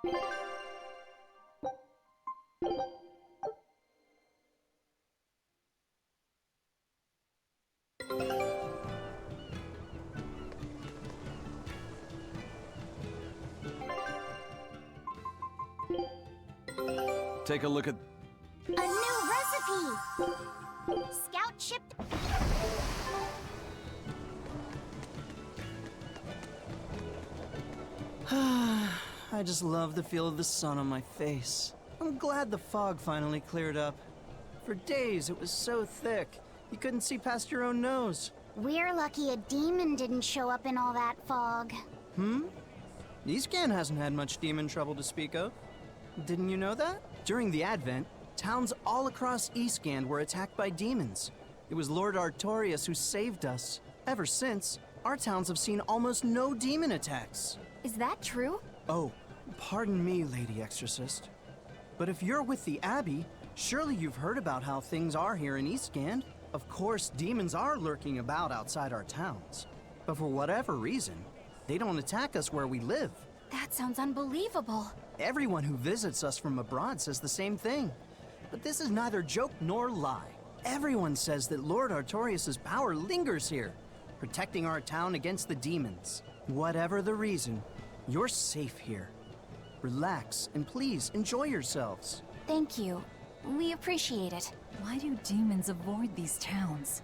Take a look at... A new recipe! Scout shipped... I just love the feel of the sun on my face. I'm glad the fog finally cleared up. For days it was so thick, you couldn't see past your own nose. We're lucky a demon didn't show up in all that fog. Eastcan hasn't had much demon trouble to speak of. Didn't you know that? During the Advent, towns all across Eastcan were attacked by demons. It was Lord Artorias who saved us. Ever since, our towns have seen almost no demon attacks. Is that true? Oh, pardon me, Lady Exorcist. But if you're with the Abbey, surely you've heard about how things are here in Eastgand. Of course, demons are lurking about outside our towns. But for whatever reason, they don't attack us where we live. That sounds unbelievable. Everyone who visits us from abroad says the same thing. But this is neither joke nor lie. Everyone says that Lord Artorias' power lingers here, protecting our town against the demons. Whatever the reason, you're safe here. Relax and please enjoy yourselves. Thank you. We appreciate it. Why do demons avoid these towns?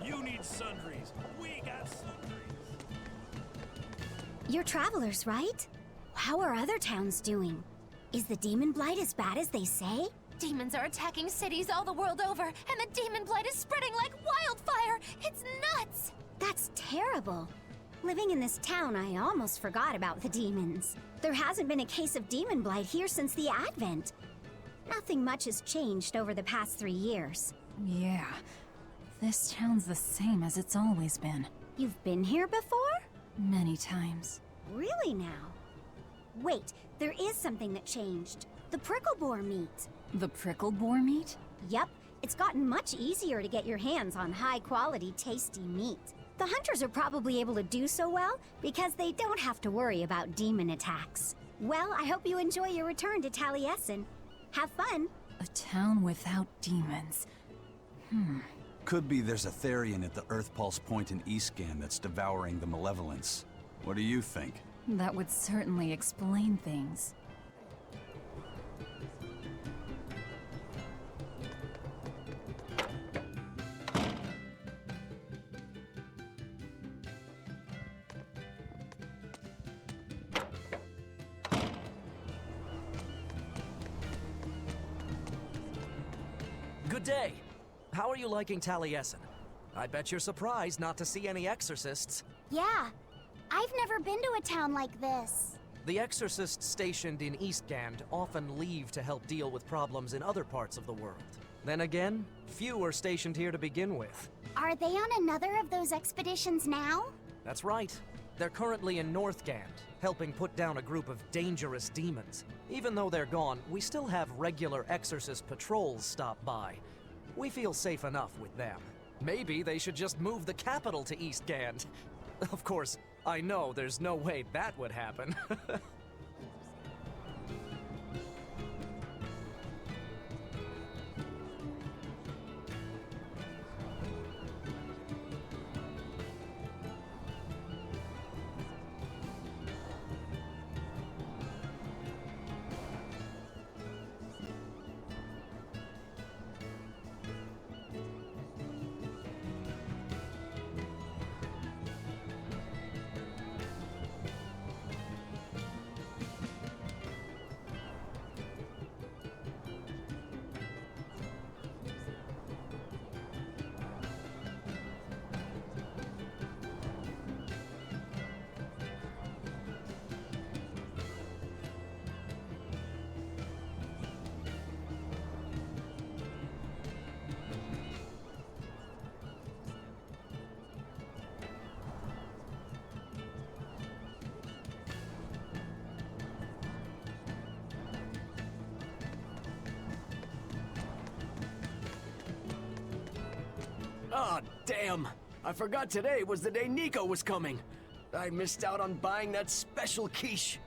You need sundries. We got sundries. You're travelers, right? How are other towns doing? Is the demon blight as bad as they say? Demons are attacking cities all the world over, and the demon blight is spreading like wildfire! It's nuts! That's terrible. Living in this town, I almost forgot about the demons. There hasn't been a case of demon blight here since the Advent. Nothing much has changed over the past 3 years. Yeah. This town's the same as it's always been. You've been here before? Many times. Really now? Wait, there is something that changed. The prickle boar meat. The prickle boar meat? Yep, it's gotten much easier to get your hands on high-quality, tasty meat. The hunters are probably able to do so well because they don't have to worry about demon attacks. Well, I hope you enjoy your return to Taliesin. Have fun. A town without demons. Could be there's a Therian at the Earth Pulse Point in Eastgan that's devouring the malevolence. What do you think? That would certainly explain things. Good day. how are you liking Taliesin? I bet you're surprised not to see any exorcists. Yeah, I've never been to a town like this. The exorcists stationed in Eastgand often leave to help deal with problems in other parts of the world. Then again, few are stationed here to begin with. Are they on another of those expeditions now? That's right. They're currently in Northgand, helping put down a group of dangerous demons. Even though they're gone, we still have regular exorcist patrols stop by. We feel safe enough with them. Maybe they should just move the capital to Eastgand. Of course, I know there's no way that would happen. Ah, damn! I forgot today was the day Nico was coming. I missed out on buying that special quiche.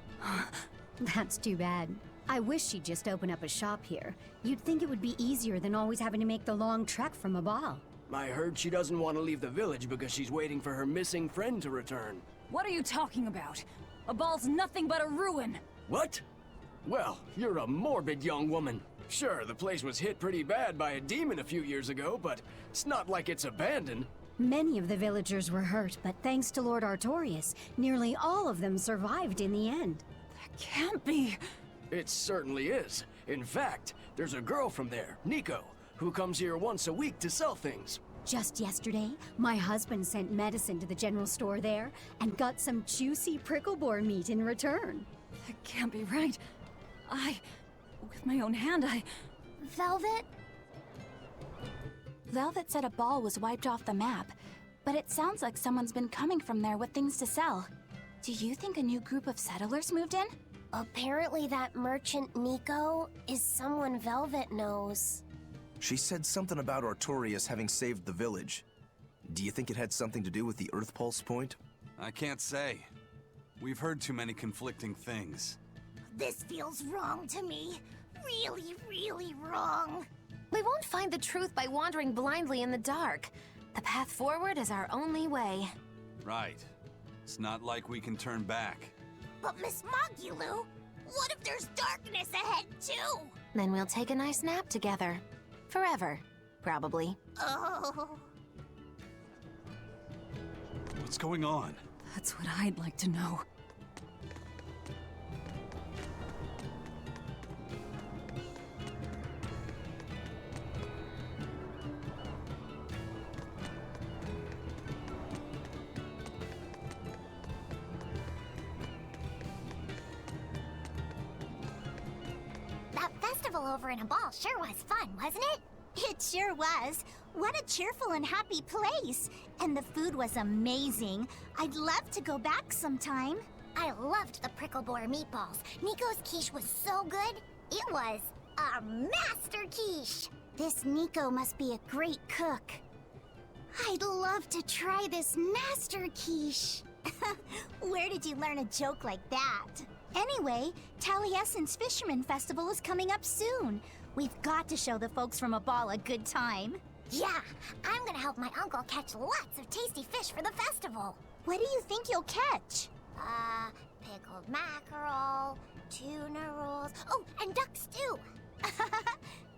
That's too bad. I wish she'd just open up a shop here. You'd think it would be easier than always having to make the long trek from a ball. I heard she doesn't want to leave the village because she's waiting for her missing friend to return. What are you talking about? A ball's nothing but a ruin. What? Well, you're a morbid young woman. Sure, the place was hit pretty bad by a demon a few years ago, but it's not like it's abandoned. Many of the villagers were hurt, but thanks to Lord Artorius, nearly all of them survived in the end. That can't be. It certainly is. In fact, there's a girl from there, Nico, who comes here once a week to sell things. Just yesterday, my husband sent medicine to the general store there and got some juicy prickle boar meat in return. That can't be right. With my own hand, Velvet? Velvet said a ball was wiped off the map, but it sounds like someone's been coming from there with things to sell. Do you think a new group of settlers moved in? Apparently that merchant Nico is someone Velvet knows. She said something about Artorius having saved the village. Do you think it had something to do with the Earth Pulse point? I can't say. We've heard too many conflicting things. This feels wrong to me. Really, really wrong. We won't find the truth by wandering blindly in the dark. The path forward is our only way. Right. It's not like we can turn back. But Miss Mogulu, what if there's darkness ahead too? Then we'll take a nice nap together. Forever, probably. Oh. What's going on? that's what I'd like to know. That festival over in a ball sure was fun, wasn't it? It sure was. What a cheerful and happy place. And the food was amazing. I'd love to go back sometime. I loved the prickle boar meatballs. Nico's quiche was so good. It was a master quiche. This Nico must be a great cook. I'd love to try this master quiche. Where did you learn a joke like that? Anyway, Taliesin's Fisherman Festival is coming up soon. We've got to show the folks from Abal a good time. Yeah, I'm gonna help my uncle catch lots of tasty fish for the festival. What do you think you'll catch? Pickled mackerel, tuna rolls, oh, and duck stew.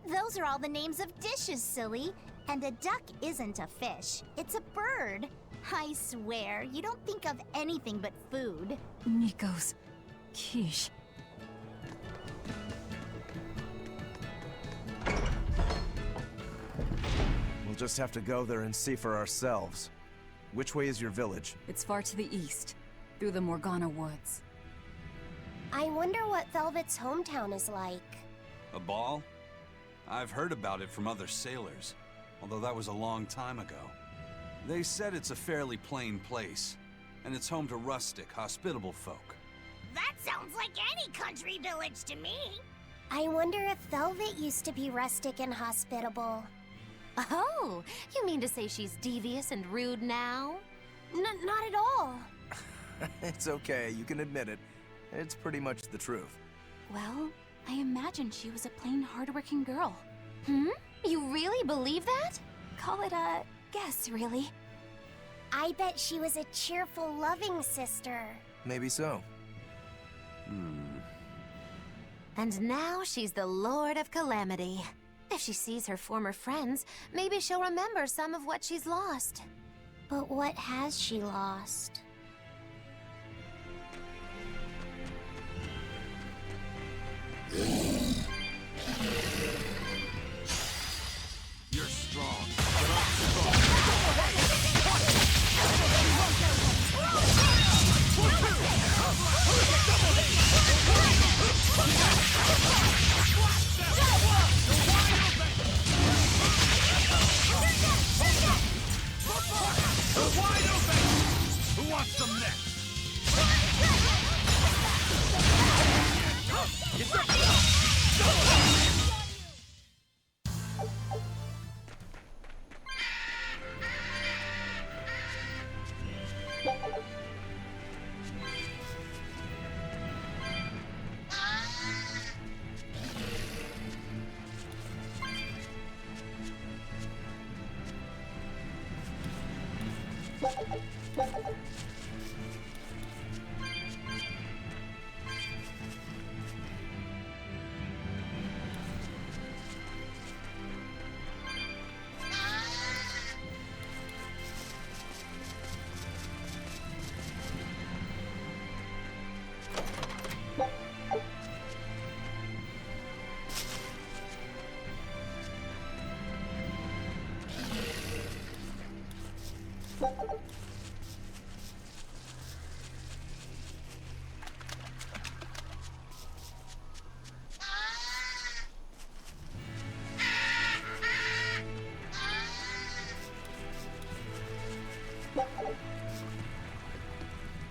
Those are all the names of dishes, silly. And a duck isn't a fish, it's a bird. I swear, you don't think of anything but food. Nico's quiche. just have to go there and see for ourselves. Which way is your village? It's far to the east, through the Morgana woods. I wonder what Velvet's hometown is like. A ball? I've heard about it from other sailors, although that was a long time ago. They said it's a fairly plain place, and it's home to rustic, hospitable folk. That sounds like any country village to me. I wonder if Velvet used to be rustic and hospitable. Oh, you mean to say she's devious and rude now? Not at all. It's okay, you can admit it. It's pretty much the truth. Well, I imagine she was a plain, hardworking girl. You really believe that? Call it a guess, really. I bet she was a cheerful, loving sister. Maybe so. And now she's the Lord of Calamity. If she sees her former friends, maybe she'll remember some of what she's lost. But what has she lost? You're strong. Wide open! Who wants some next?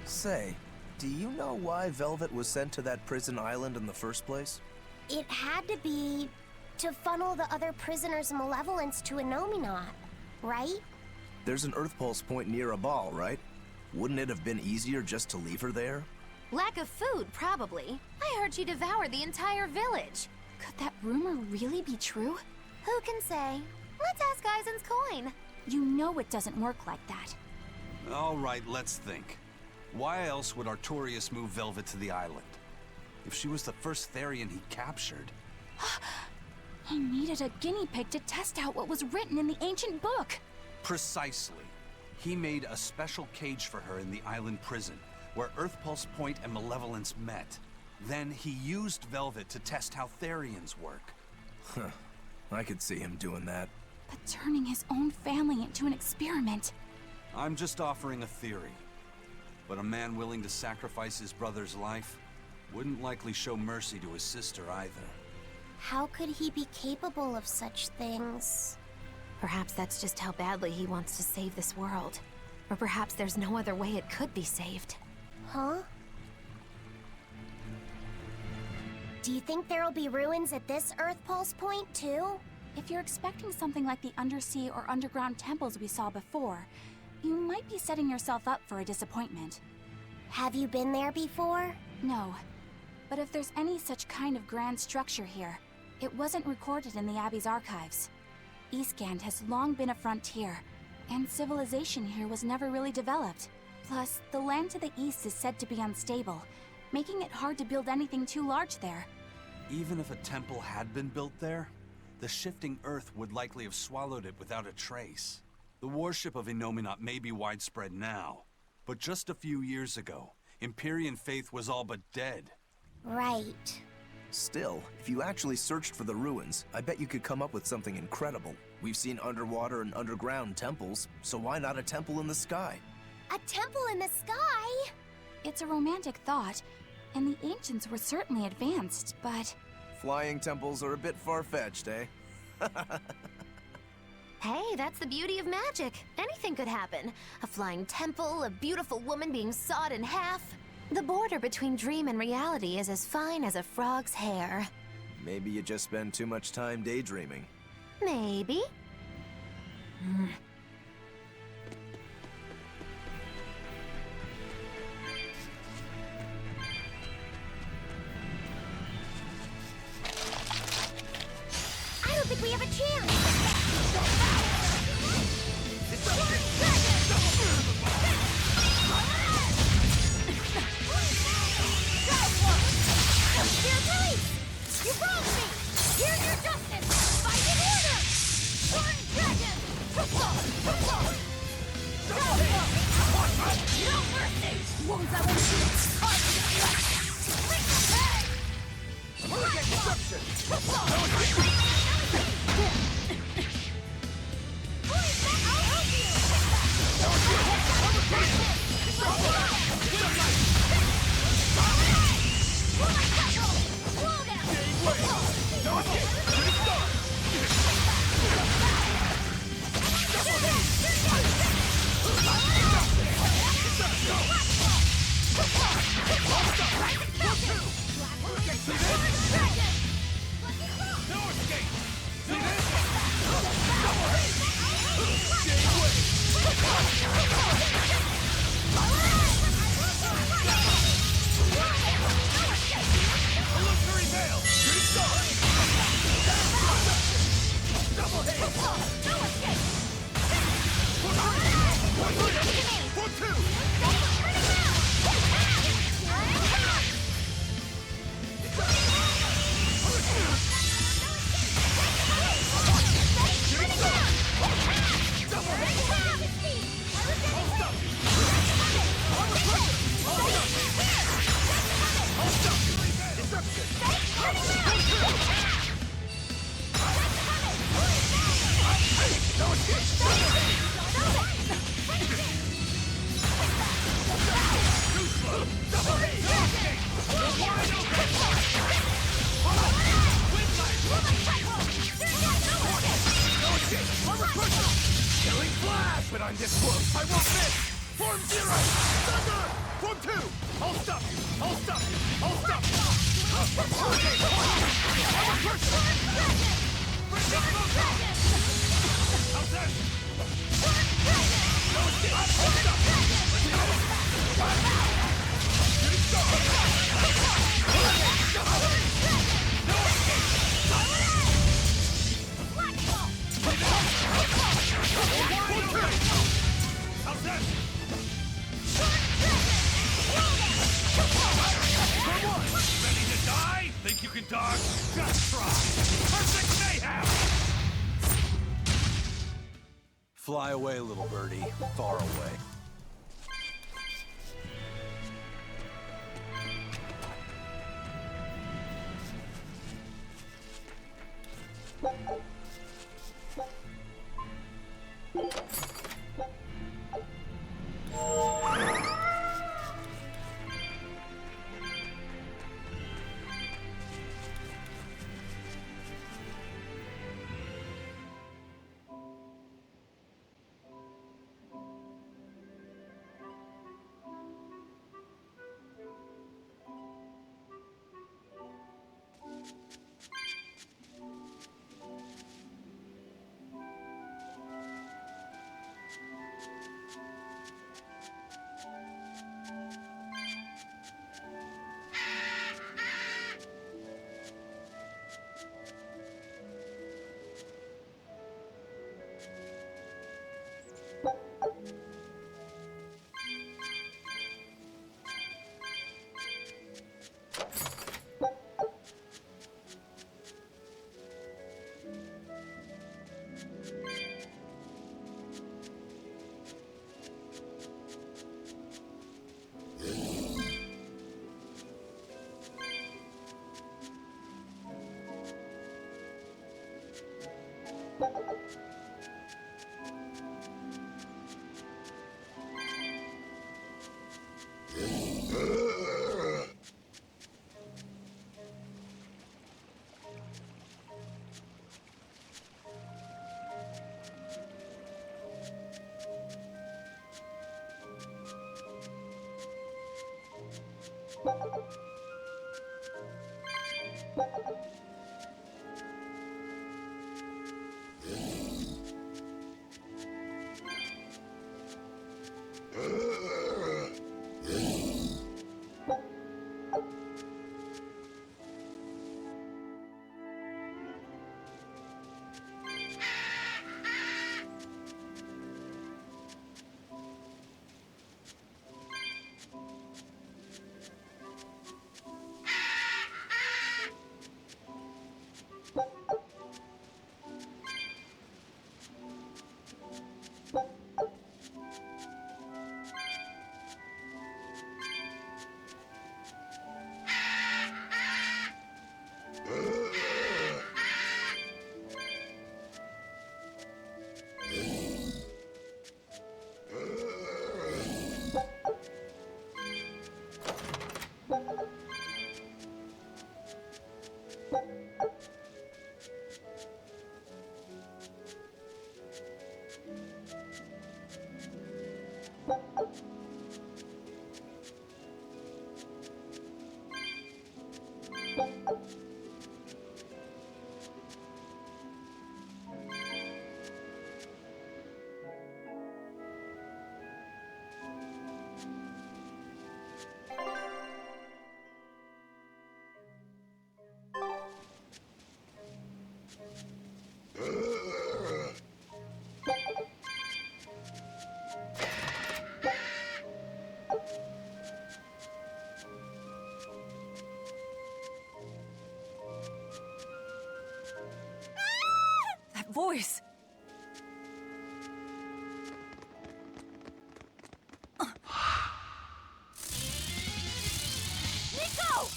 Say, do you know why Velvet was sent to that prison island in the first place? It had to be to funnel the other prisoners' malevolence to Innominat, right? There's an Earth Pulse point near a ball, right? Wouldn't it have been easier just to leave her there? Lack of food, probably. I heard she devoured the entire village. Could that rumor really be true? Who can say? Let's ask Eisen's coin. You know it doesn't work like that. All right, let's think. Why else would Artorias move Velvet to the island? If she was the first Therian he captured... He needed a guinea pig to test out what was written in the ancient book. Precisely. He made a special cage for her in the island prison, where Earth Pulse Point and Malevolence met. Then he used Velvet to test how Therians work. Huh. I could see him doing that. But turning his own family into an experiment. I'm just offering a theory. But a man willing to sacrifice his brother's life wouldn't likely show mercy to his sister either. How could he be capable of such things? Perhaps that's just how badly he wants to save this world. Or perhaps there's no other way it could be saved. Huh? Do you think there'll be ruins at this Earth Pulse point, too? If you're expecting something like the undersea or underground temples we saw before, you might be setting yourself up for a disappointment. Have you been there before? No. But if there's any such kind of grand structure here, it wasn't recorded in the Abbey's archives. Eastgand has long been a frontier, and civilization here was never really developed. Plus, the land to the east is said to be unstable, making it hard to build anything too large there. Even if a temple had been built there, the shifting earth would likely have swallowed it without a trace. The worship of Innominat may be widespread now, but just a few years ago, Empyrean faith was all but dead. Right. Still, if you actually searched for the ruins, I bet you could come up with something incredible. We've seen underwater and underground temples, so why not a temple in the sky? A temple in the sky? It's a romantic thought, and the ancients were certainly advanced, but... Flying temples are a bit far-fetched, eh? Hey, that's the beauty of magic. Anything could happen. A flying temple, a beautiful woman being sawed in half. The border between dream and reality is as fine as a frog's hair. Maybe you just spend too much time daydreaming. Maybe. I don't think we have a chance! You wronged me! Here's your justice! Fight in order! One dragon! No mercy! Wounds I won't shoot! But I'm this close, I won't miss! Form 0! Thunder! Form 2! I'll stop you! I'll stop you! I'll stop you! Okay, I'm a person! Bring down those dogs! How's that? No escape! I'll stop you! Shooting star! No escape! How's that? Ready to die? Think you can dodge? Just try! Perfect mayhem! Fly away, little birdie. Far away. Voice. Nico!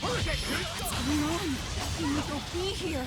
What's going on? Can Nico be here?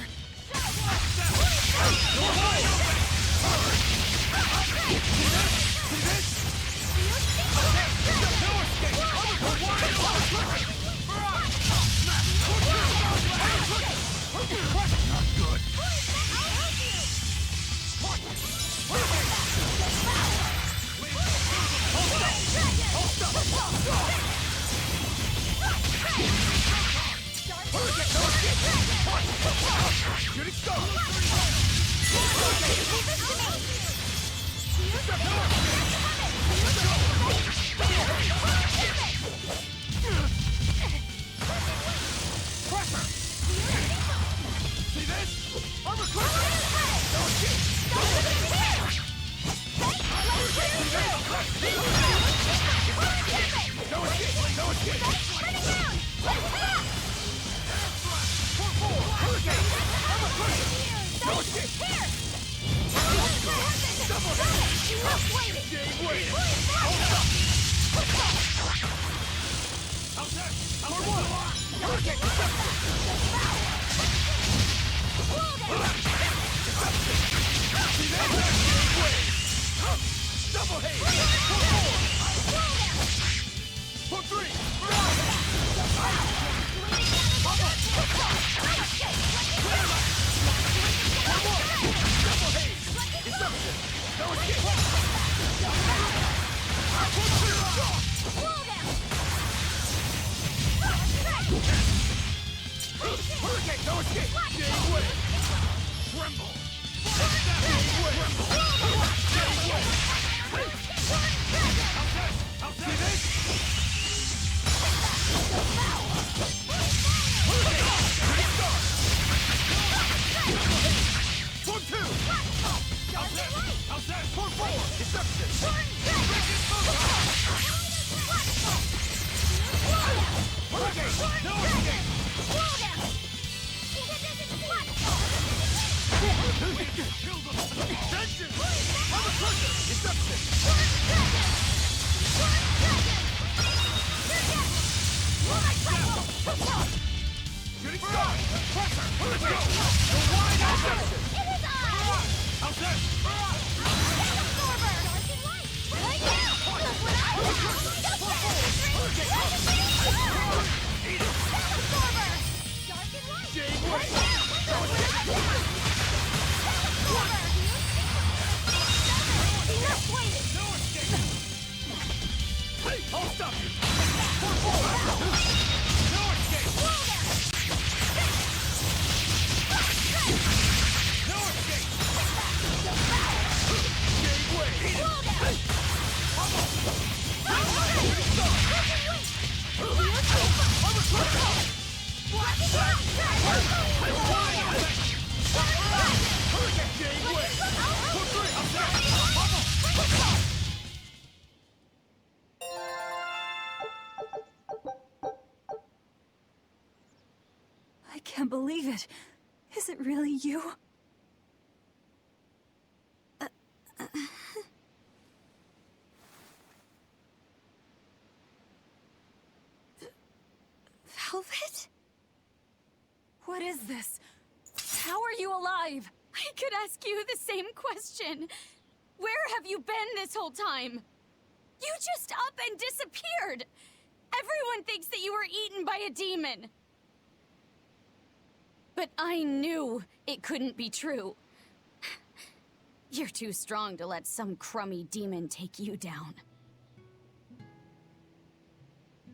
Shooting star! Pressure! Let's go! The wide action! It is I! How's that? Absorber! Right now! Look what I Absorber! Dark and light! Jade Right Wave! now! Look what I Absorber! Enough waiting! No escape! Hey, I'll stop you! No escape! No escape! Jade Wave! Hey! I can't believe it. Is it really you? Velvet? What is this? How are you alive? I could ask you the same question. Where have you been this whole time? You just up and disappeared. Everyone thinks that you were eaten by a demon. But I knew it couldn't be true. You're too strong to let some crummy demon take you down.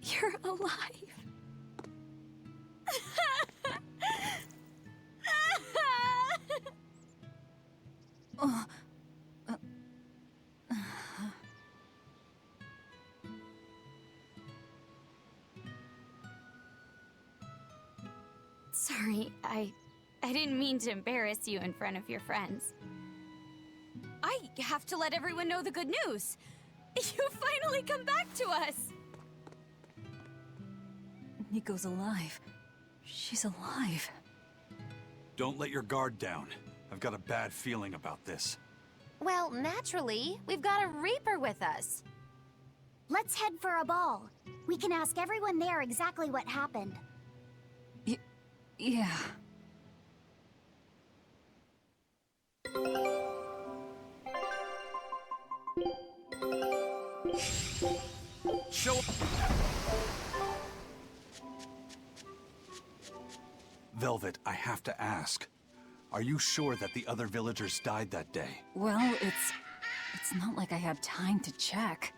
You're alive. Sorry, I didn't mean to embarrass you in front of your friends. I have to let everyone know the good news. You finally come back to us. Nico's alive. She's alive. Don't let your guard down. I've got a bad feeling about this. Well, naturally, we've got a Reaper with us. Let's head for a ball. We can ask everyone there exactly what happened. Yeah. Show up. Velvet, I have to ask. Are you sure that the other villagers died that day? Well, it's not like I had time to check.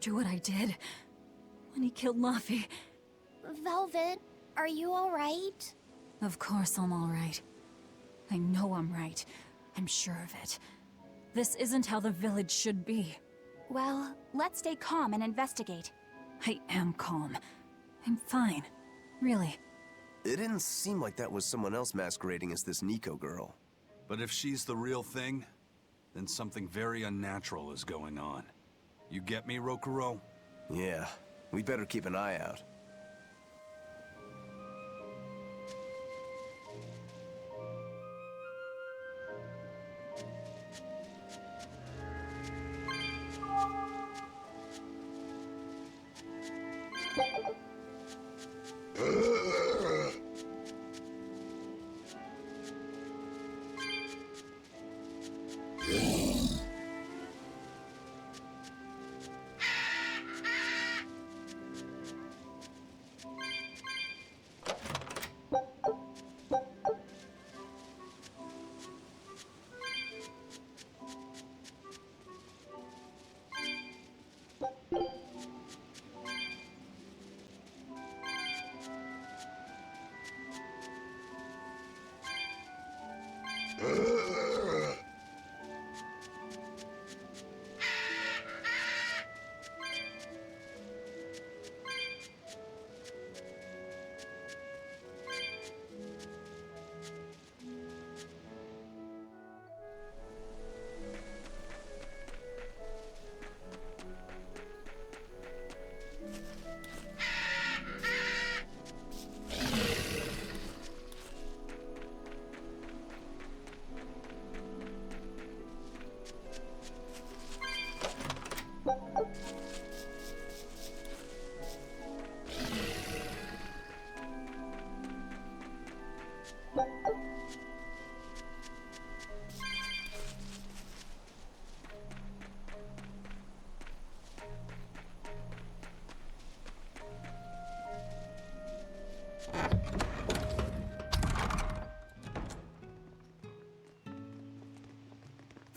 after what I did. When he killed Laffy. Velvet, are you alright? Of course I'm alright. I know I'm right. I'm sure of it. This isn't how the village should be. Well, let's stay calm and investigate. I am calm. I'm fine. Really. It didn't seem like that was someone else masquerading as this Nico girl. But if she's the real thing, then something very unnatural is going on. You get me, Rokuro? Yeah, we better keep an eye out.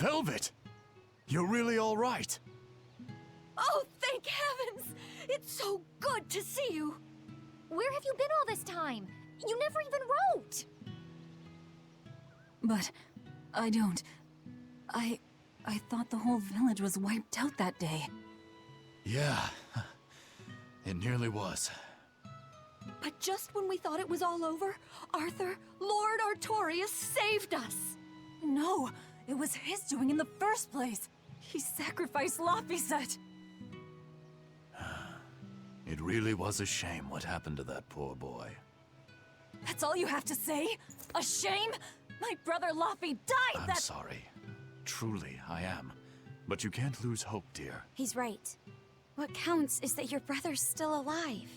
Velvet! You're really all right. Oh, thank heavens! It's so good to see you! Where have you been all this time? You never even wrote! But I don't. I thought the whole village was wiped out that day. Yeah, it nearly was. But just when we thought it was all over, Arthur, Lord Artorius saved us! No, it was his doing in the first place. He sacrificed Laphicet. It really was a shame what happened to that poor boy. That's all you have to say? A shame? My brother Laffy died I'm sorry. Truly, I am. But you can't lose hope, dear. He's right. What counts is that your brother's still alive.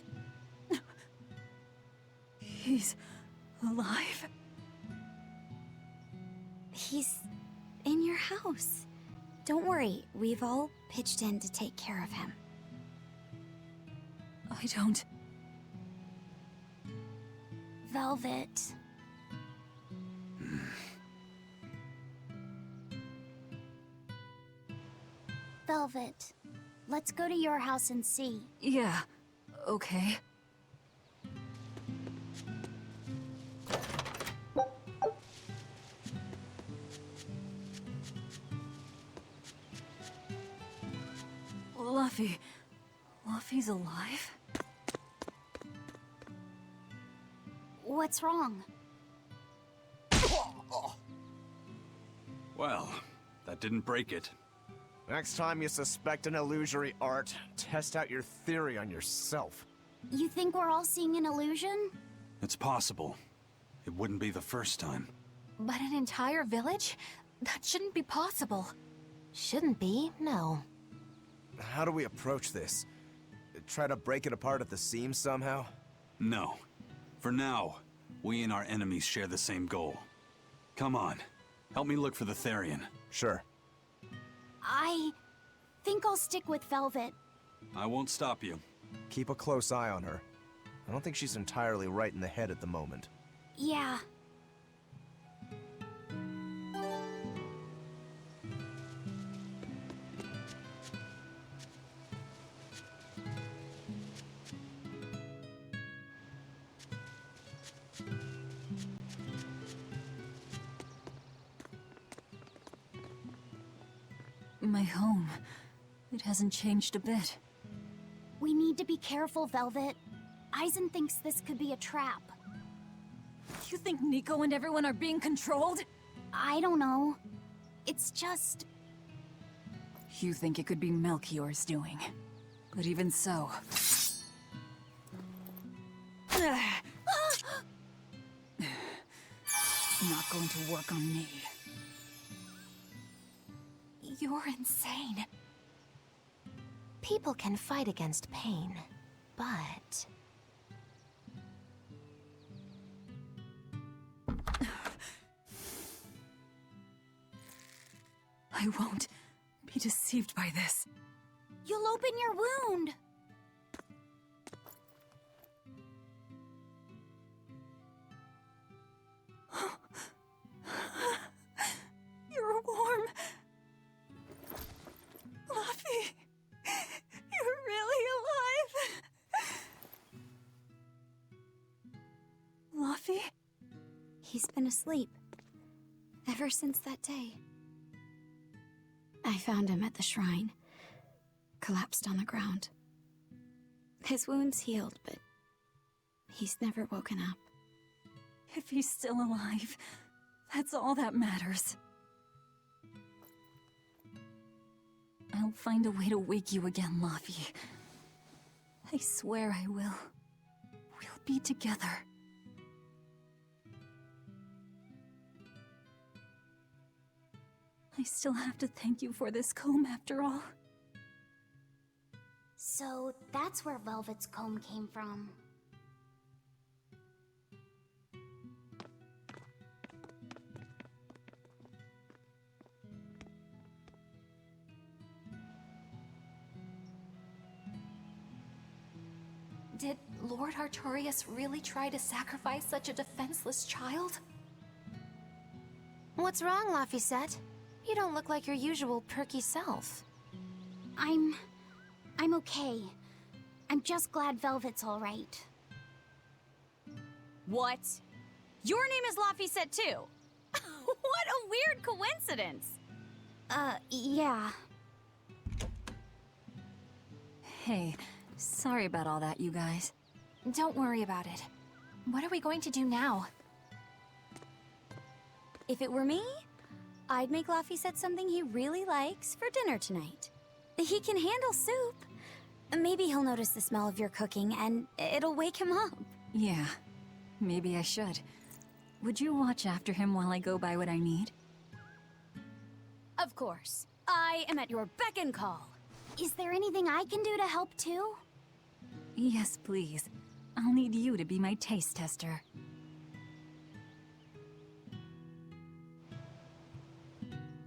He's alive? He's in your house. Don't worry, we've all pitched in to take care of him. I don't... Velvet. Velvet, let's go to your house and see. Yeah, okay. Luffy... Luffy's alive? What's wrong? Well, that didn't break it. Next time you suspect an illusory art, test out your theory on yourself. You think we're all seeing an illusion? It's possible. It wouldn't be the first time. But an entire village? That shouldn't be possible. Shouldn't be, no. How do we approach this? Try to break it apart at the seams somehow? No. For now, we and our enemies share the same goal. Come on. Help me look for the Therian. Sure. I think I'll stick with Velvet. I won't stop you. Keep a close eye on her. I don't think she's entirely right in the head at the moment. Yeah. my home. It hasn't changed a bit. We need to be careful, Velvet. Eisen thinks this could be a trap. You think Nico and everyone are being controlled? I don't know. It's just... You think it could be Melchior's doing. But even so... Not going to work on me. You're insane. People can fight against pain, but... I won't be deceived by this. You'll open your wound. You're warm. Luffy, you're really alive. Luffy? He's been asleep. Ever since that day. I found him at the shrine. Collapsed on the ground. His wounds healed, but he's never woken up. If he's still alive, that's all that matters. I'll find a way to wake you again, Luffy. I swear I will. We'll be together. I still have to thank you for this comb after all. So that's where Velvet's comb came from. Did Lord Artorias really try to sacrifice such a defenseless child? What's wrong, Laphicet? You don't look like your usual perky self. I'm okay. I'm just glad Velvet's all right. What? Your name is Laphicet too? What a weird coincidence! Yeah. Hey, sorry about all that, you guys. Don't worry about it. What are we going to do now? If it were me, I'd make Laphicet something he really likes for dinner tonight. He can handle soup. Maybe he'll notice the smell of your cooking and it'll wake him up. Yeah, maybe I should. Would you watch after him while I go buy what I need? Of course. I am at your beck and call. Is there anything I can do to help too? Yes, please. I'll need you to be my taste tester.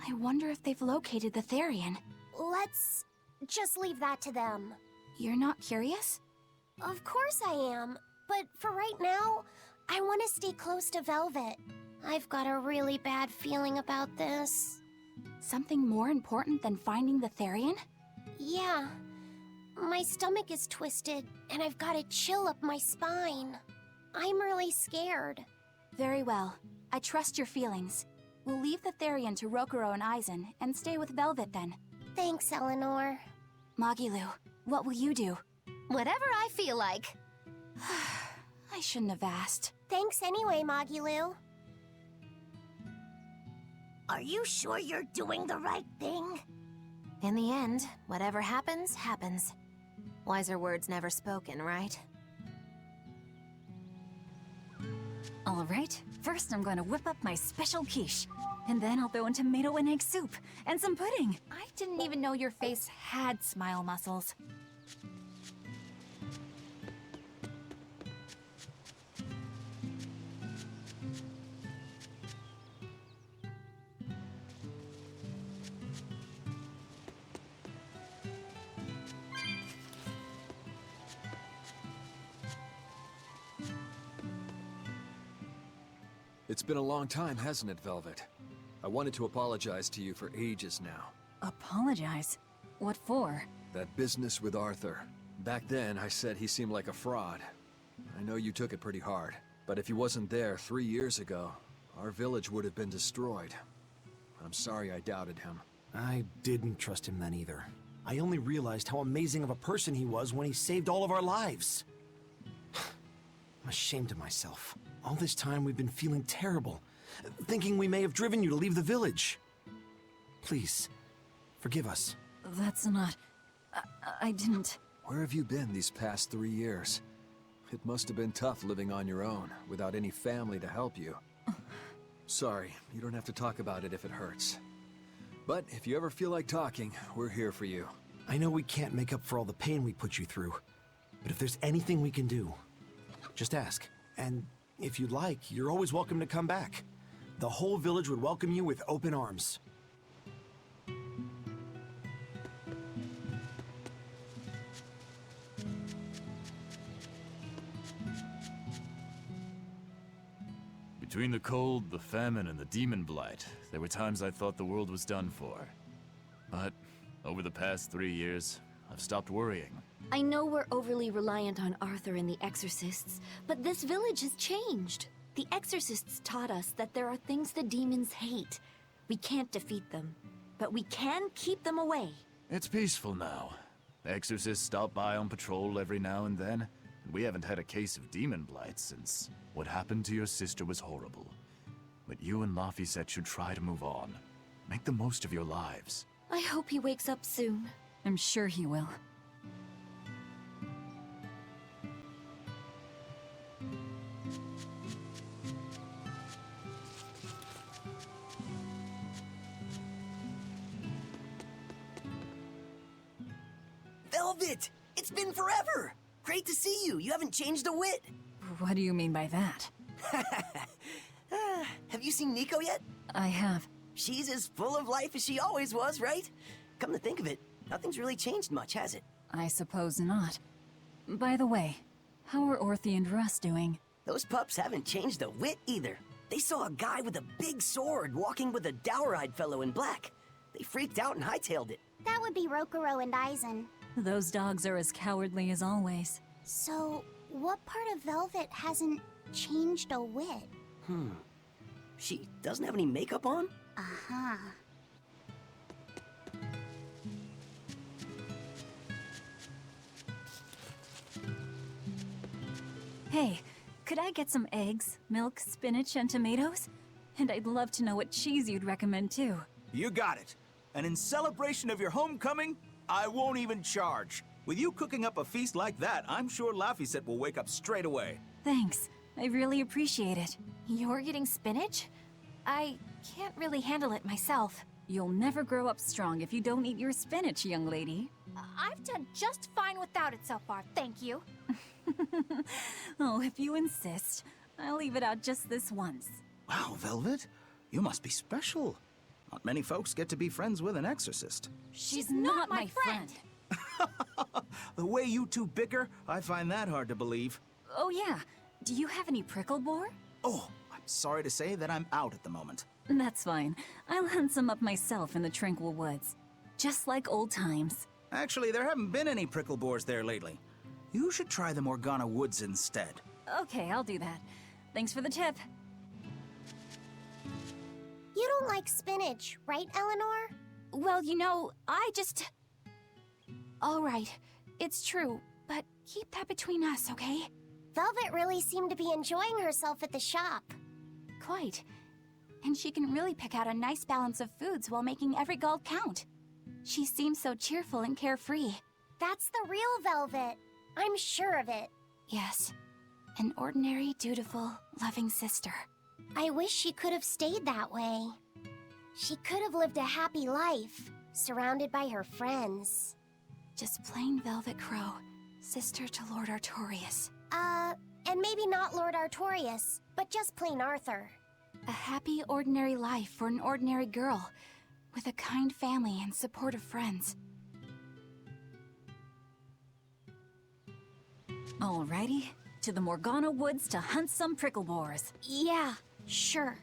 I wonder if they've located the Therian. Let's just leave that to them. You're not curious? Of course I am, but for right now, I want to stay close to Velvet. I've got a really bad feeling about this. Something more important than finding the Therian? Yeah. My stomach is twisted, and I've got a chill up my spine. I'm really scared. Very well. I trust your feelings. We'll leave the Therian to Rokuro and Eisen, and stay with Velvet then. Thanks, Eleanor. Magilu, what will you do? Whatever I feel like. I shouldn't have asked. Thanks anyway, Magilu. Are you sure you're doing the right thing? In the end, whatever happens, happens. Wiser words never spoken, right? All right, first I'm going to whip up my special quiche. And then I'll throw in tomato and egg soup, and some pudding. I didn't even know your face had smile muscles. It's been a long time, hasn't it, Velvet? I wanted to apologize to you for ages now. Apologize? What for? That business with Arthur. Back then, I said he seemed like a fraud. I know you took it pretty hard, but if he wasn't there 3 years ago, our village would have been destroyed. I'm sorry I doubted him. I didn't trust him then either. I only realized how amazing of a person he was when he saved all of our lives. I'm ashamed of myself. All this time we've been feeling terrible, thinking we may have driven you to leave the village. Please, forgive us. That's not... I didn't... Where have you been these past 3 years? It must have been tough living on your own, without any family to help you. Sorry, you don't have to talk about it if it hurts. But if you ever feel like talking, we're here for you. I know we can't make up for all the pain we put you through, but if there's anything we can do, just ask. And if you'd like, you're always welcome to come back. The whole village would welcome you with open arms. Between the cold, the famine, and the demon blight, there were times I thought the world was done for. But over the past 3 years, I've stopped worrying. I know we're overly reliant on Arthur and the Exorcists, but this village has changed. The Exorcists taught us that there are things the demons hate. We can't defeat them, but we can keep them away. It's peaceful now. Exorcists stop by on patrol every now and then, and we haven't had a case of demon blight since what happened to your sister was horrible. But you and Laphicet should try to move on. Make the most of your lives. I hope he wakes up soon. I'm sure he will. Velvet! It's been forever! Great to see you. You haven't changed a whit. What do you mean by that? Have you seen Nico yet? I have. She's as full of life as she always was, right? Come to think of it, nothing's really changed much, has it? I suppose not. By the way, how are Orthy and Russ doing? Those pups haven't changed a whit either. They saw a guy with a big sword walking with a dour-eyed fellow in black. They freaked out and hightailed it. That would be Rokuro and Aizen. Those dogs are as cowardly as always. So, what part of Velvet hasn't changed a whit? She doesn't have any makeup on? Uh-huh. Hey, could I get some eggs, milk, spinach, and tomatoes? And I'd love to know what cheese you'd recommend too. You got it. And in celebration of your homecoming, I won't even charge. With you cooking up a feast like that, I'm sure Laphicet will wake up straight away. Thanks. I really appreciate it. You're getting spinach? I can't really handle it myself. You'll never grow up strong if you don't eat your spinach, young lady. I've done just fine without it so far, thank you. Oh, if you insist. I'll leave it out just this once. Wow, Velvet, you must be special. Not many folks get to be friends with an exorcist. She's not my friend. The way you two bicker, I find that hard to believe. Oh yeah, do you have any prickle boar? Oh, I'm sorry to say that I'm out at the moment. That's fine. I'll hunt some up myself in the tranquil woods. Just like old times. Actually, there haven't been any prickle boars there lately. You should try the Morgana Woods instead. Okay, I'll do that. Thanks for the tip. You don't like spinach, right, Eleanor? Well, you know, I just... All right, it's true, but keep that between us, okay? Velvet really seemed to be enjoying herself at the shop. Quite. And she can really pick out a nice balance of foods while making every gold count. She seems so cheerful and carefree. That's the real Velvet. I'm sure of it. Yes. An ordinary, dutiful, loving sister. I wish she could have stayed that way. She could have lived a happy life, surrounded by her friends. Just plain Velvet Crow, sister to Lord Artorias. And maybe not Lord Artorias, but just plain Arthur. A happy, ordinary life for an ordinary girl, with a kind family and supportive friends. Alrighty, to the Morgana Woods to hunt some prickle boars. Yeah, sure.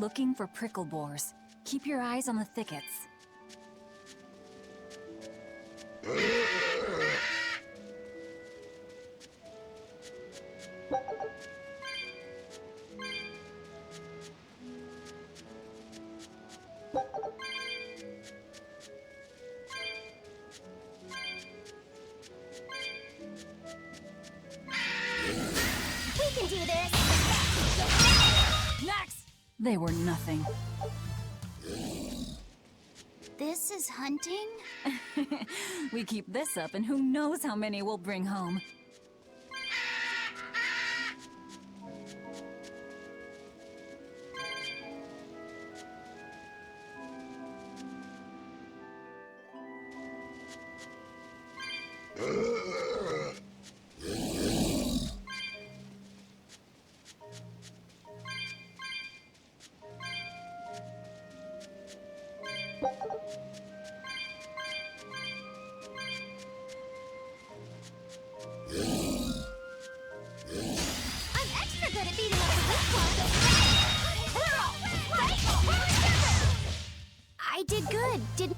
looking for prickle boars. Keep your eyes on the thickets. We can do this! Next! They were nothing. This is hunting? We keep this up and who knows how many we'll bring home. I'm extra good at beating up the weak ones! I did good, didn't...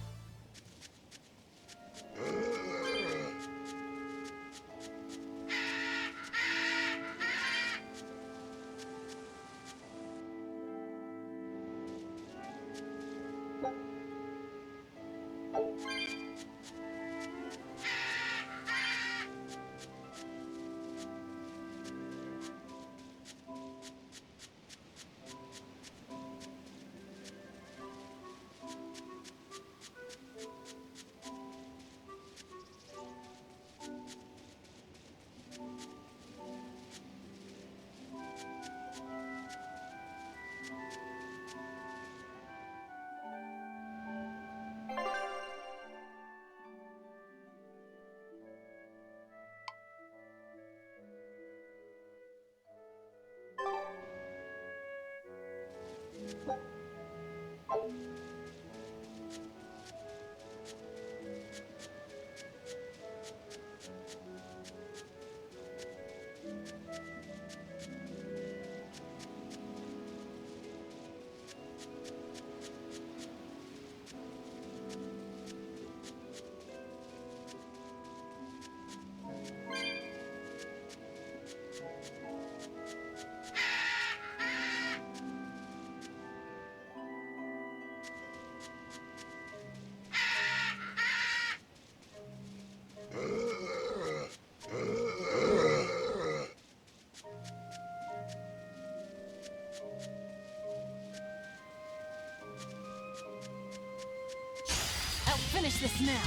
I'll finish this now.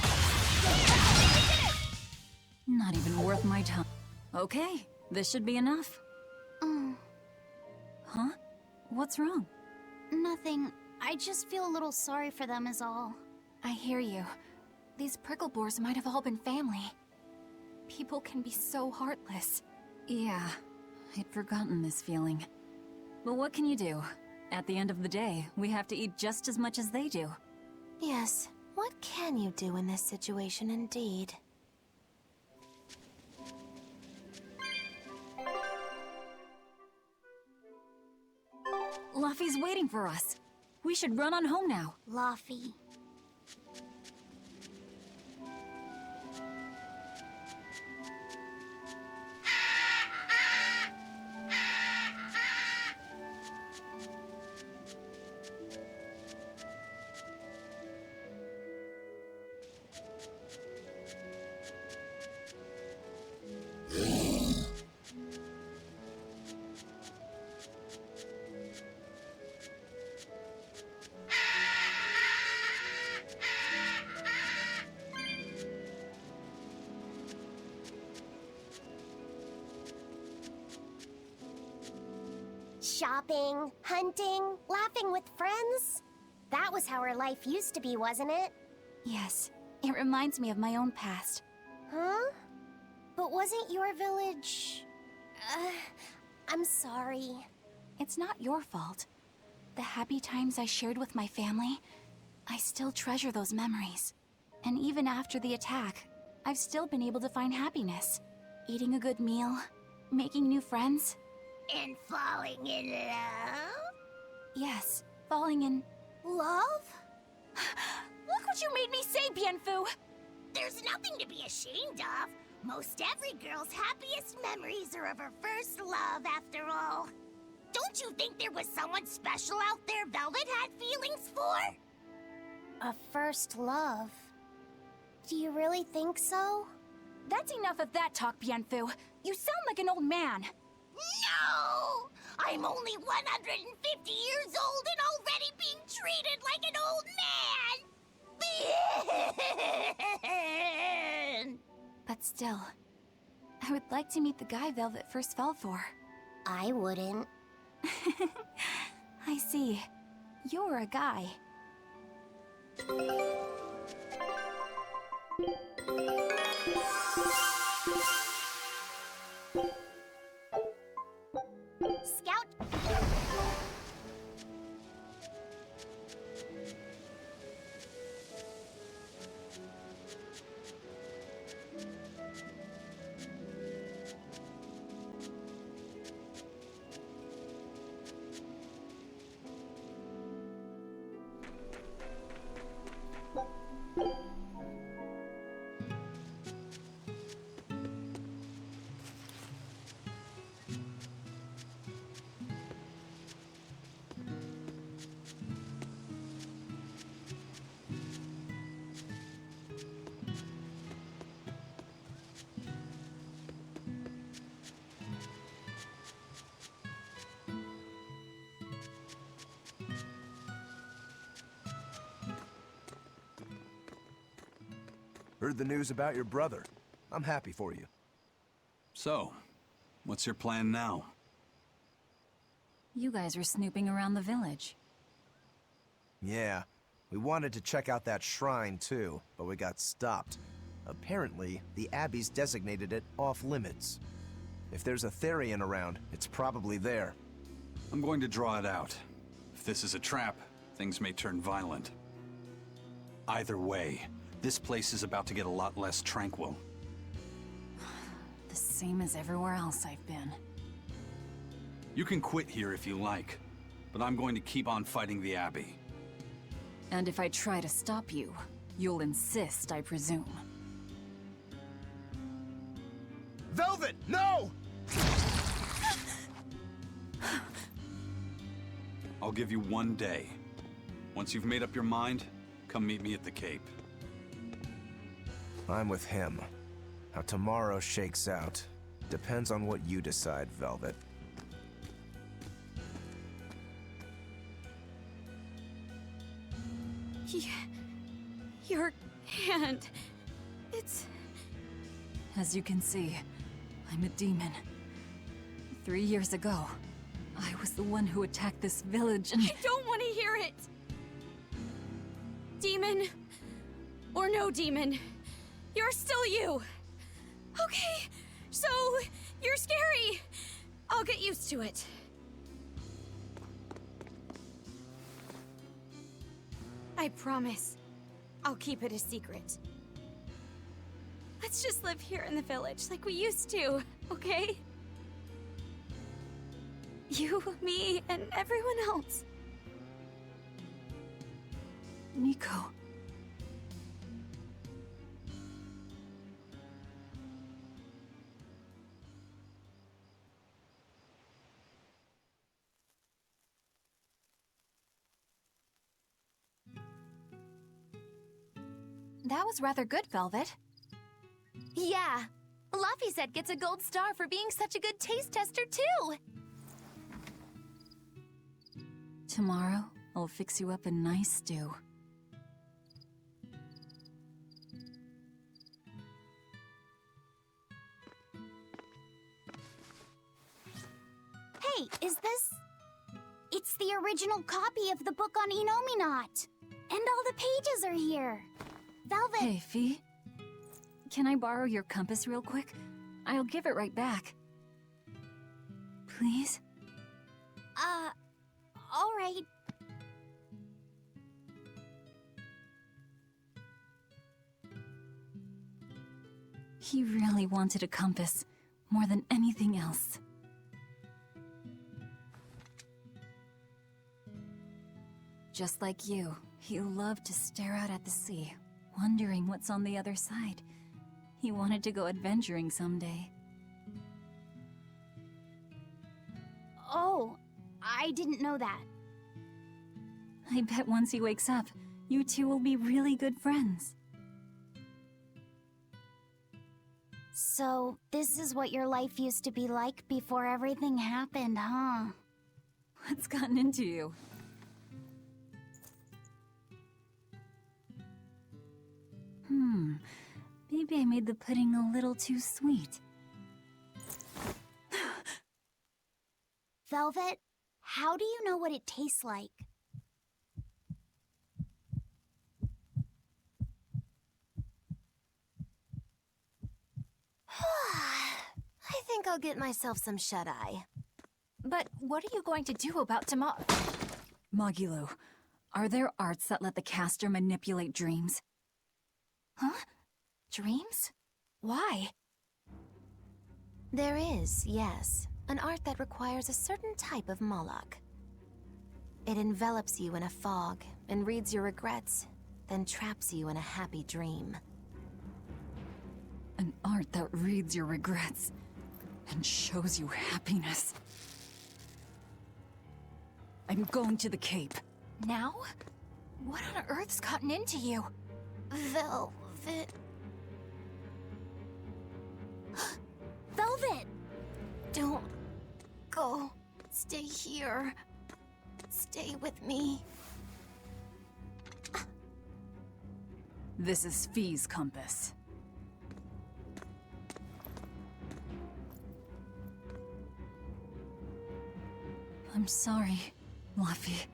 Not even worth my time. Okay, this should be enough. Huh? What's wrong? Nothing. I just feel a little sorry for them is all. I hear you. These prickle boars might have all been family. People can be so heartless. Yeah, I'd forgotten this feeling. But what can you do? At the end of the day, we have to eat just as much as they do. Yes, what can you do in this situation indeed? Luffy's waiting for us. We should run on home now. Luffy. Shopping, hunting, laughing with friends. That was how our life used to be, wasn't it? Yes, it reminds me of my own past. Huh? But wasn't your village... I'm sorry. It's not your fault. The happy times I shared with my family, I still treasure those memories. And even after the attack, I've still been able to find happiness. Eating a good meal, making new friends. And falling in love? Yes, falling in... Love? Look what you made me say, Bienfu! There's nothing to be ashamed of. Most every girl's happiest memories are of her first love, after all. Don't you think there was someone special out there Velvet had feelings for? A first love. Do you really think so? That's enough of that talk, Bienfu. You sound like an old man. No! I'm only 150 years old and already being treated like an old man! But still, I would like to meet the guy Velvet first fell for. I wouldn't. I see. You're a guy. Scout! Heard the news about your brother. I'm happy for you. So, what's your plan now? You guys are snooping around the village. Yeah, we wanted to check out that shrine too, but we got stopped. Apparently, the Abbey's designated it off-limits. If there's a Therian around, it's probably there. I'm going to draw it out. If this is a trap, things may turn violent. Either way, this place is about to get a lot less tranquil. The same as everywhere else I've been. You can quit here if you like, but I'm going to keep on fighting the Abbey. And if I try to stop you, you'll insist, I presume. Velvet, no! I'll give you 1 day. Once you've made up your mind, come meet me at the Cape. I'm with him. How tomorrow shakes out depends on what you decide, Velvet. Your hand... It's... As you can see, I'm a demon. 3 years ago, I was the one who attacked this village and... I don't want to hear it! Demon, or no demon, you're still you. Okay, so you're scary. I'll get used to it. I promise, I'll keep it a secret. Let's just live here in the village like we used to, okay? You, me, and everyone else. Nico. That was rather good, Velvet. Yeah. Laphicet gets a gold star for being such a good taste tester, too! Tomorrow, I'll fix you up a nice stew. Hey, is this... It's the original copy of the book on Enominat. And all the pages are here. Velvet... Hey, Fee. Can I borrow your compass real quick? I'll give it right back. Please? All right. He really wanted a compass, more than anything else. Just like you, he loved to stare out at the sea, wondering what's on the other side. He wanted to go adventuring someday. Oh, I didn't know that. I bet once he wakes up, you two will be really good friends. So, this is what your life used to be like before everything happened, huh? What's gotten into you? Maybe I made the pudding a little too sweet. Velvet, how do you know what it tastes like? I think I'll get myself some shut-eye. But what are you going to do about tomorrow? Magilou, are there arts that let the caster manipulate dreams? Huh? Dreams? Why? There is, yes, an art that requires a certain type of Moloch. It envelops you in a fog and reads your regrets, then traps you in a happy dream. An art that reads your regrets and shows you happiness. I'm going to the Cape. Now? What on earth's gotten into you? Velvet... Velvet! Don't go. Stay here. Stay with me. This is Fee's compass. I'm sorry, Laffy.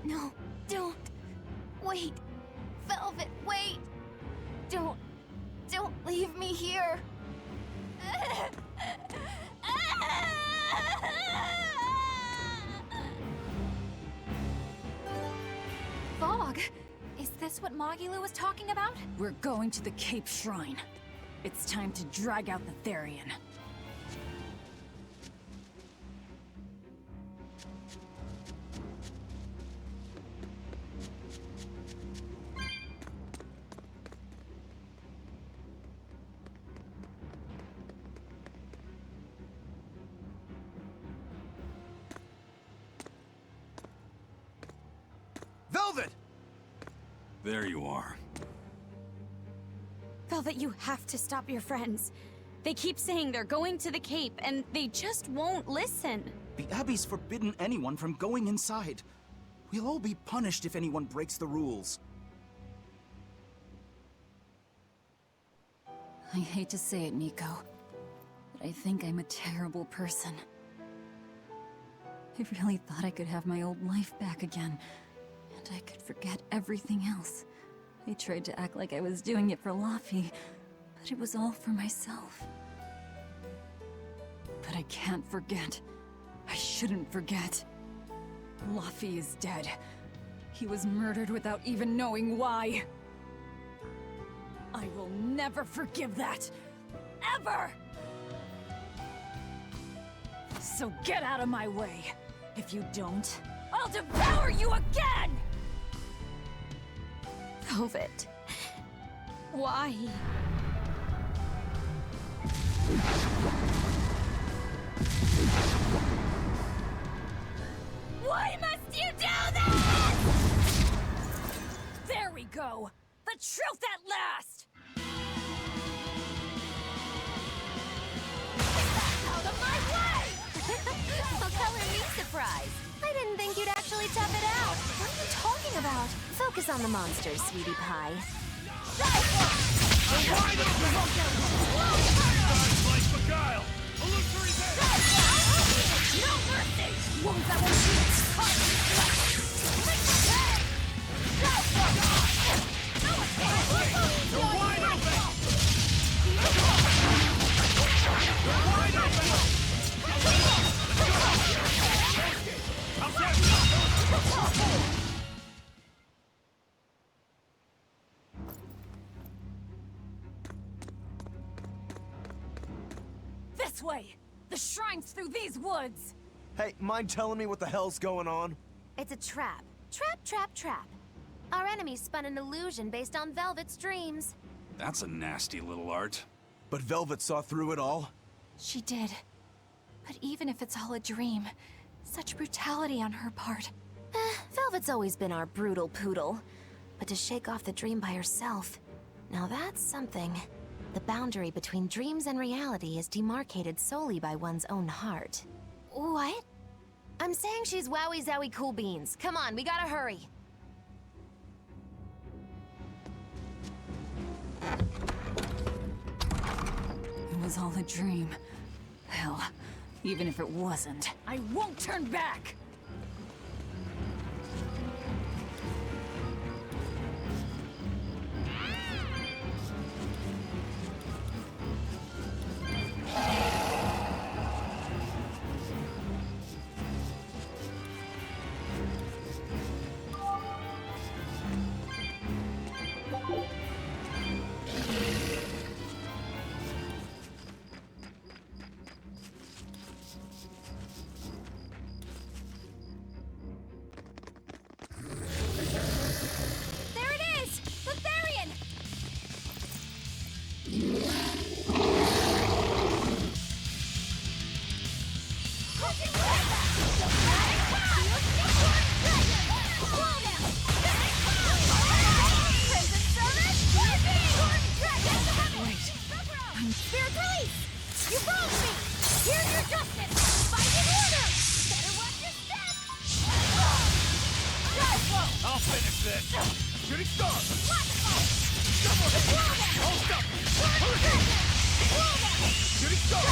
No, don't. Wait. Velvet, wait. Don't leave me here. Fog? Is this what Magilou was talking about? We're going to the Cape Shrine. It's time to drag out the Therian. Velvet! There you are. Velvet, you have to stop your friends. They keep saying they're going to the Cape, and they just won't listen. The Abbey's forbidden anyone from going inside. We'll all be punished if anyone breaks the rules. I hate to say it, Nico, but I think I'm a terrible person. I really thought I could have my old life back again, and I could forget everything else. I tried to act like I was doing it for Laffy, but it was all for myself. But I can't forget. I shouldn't forget. Laffy is dead. He was murdered without even knowing why. I will never forgive that. Ever! So get out of my way. If you don't, I'll devour you again! Velvet. Why? Why must you do this? There we go. The truth at last! Out of my way! Well, color me surprised. I didn't think you'd actually tough it out. What are you talking about? Focus on the monsters, sweetie pie. No mercy! Wounds that will shoot! You're wide open! You're wide open! This way! The shrine's through these woods! Hey, mind telling me what the hell's going on? It's a trap. Trap. Our enemy spun an illusion based on Velvet's dreams. That's a nasty little art. But Velvet saw through it all? She did. But even if it's all a dream, such brutality on her part. Velvet's always been our brutal poodle. But to shake off the dream by herself, now that's something. The boundary between dreams and reality is demarcated solely by one's own heart. What? I'm saying she's wowie zowie cool beans. Come on, we gotta hurry. It was all a dream. Hell, even if it wasn't, I won't turn back! I'll finish this! Shooting star! Double hit! Hold up! Hurricane! Shooting star!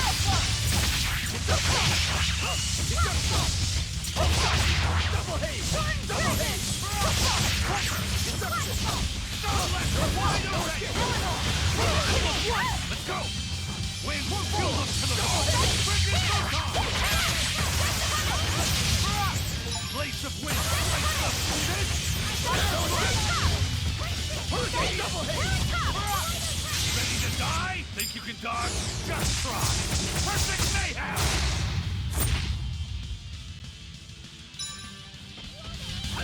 Double hit! Double hit! Wide open! Let's go! Wind kill them to the ball! Blades of wind! Hurricane double hit! Ready to die? Think you can dodge? Just try! Perfect mayhem!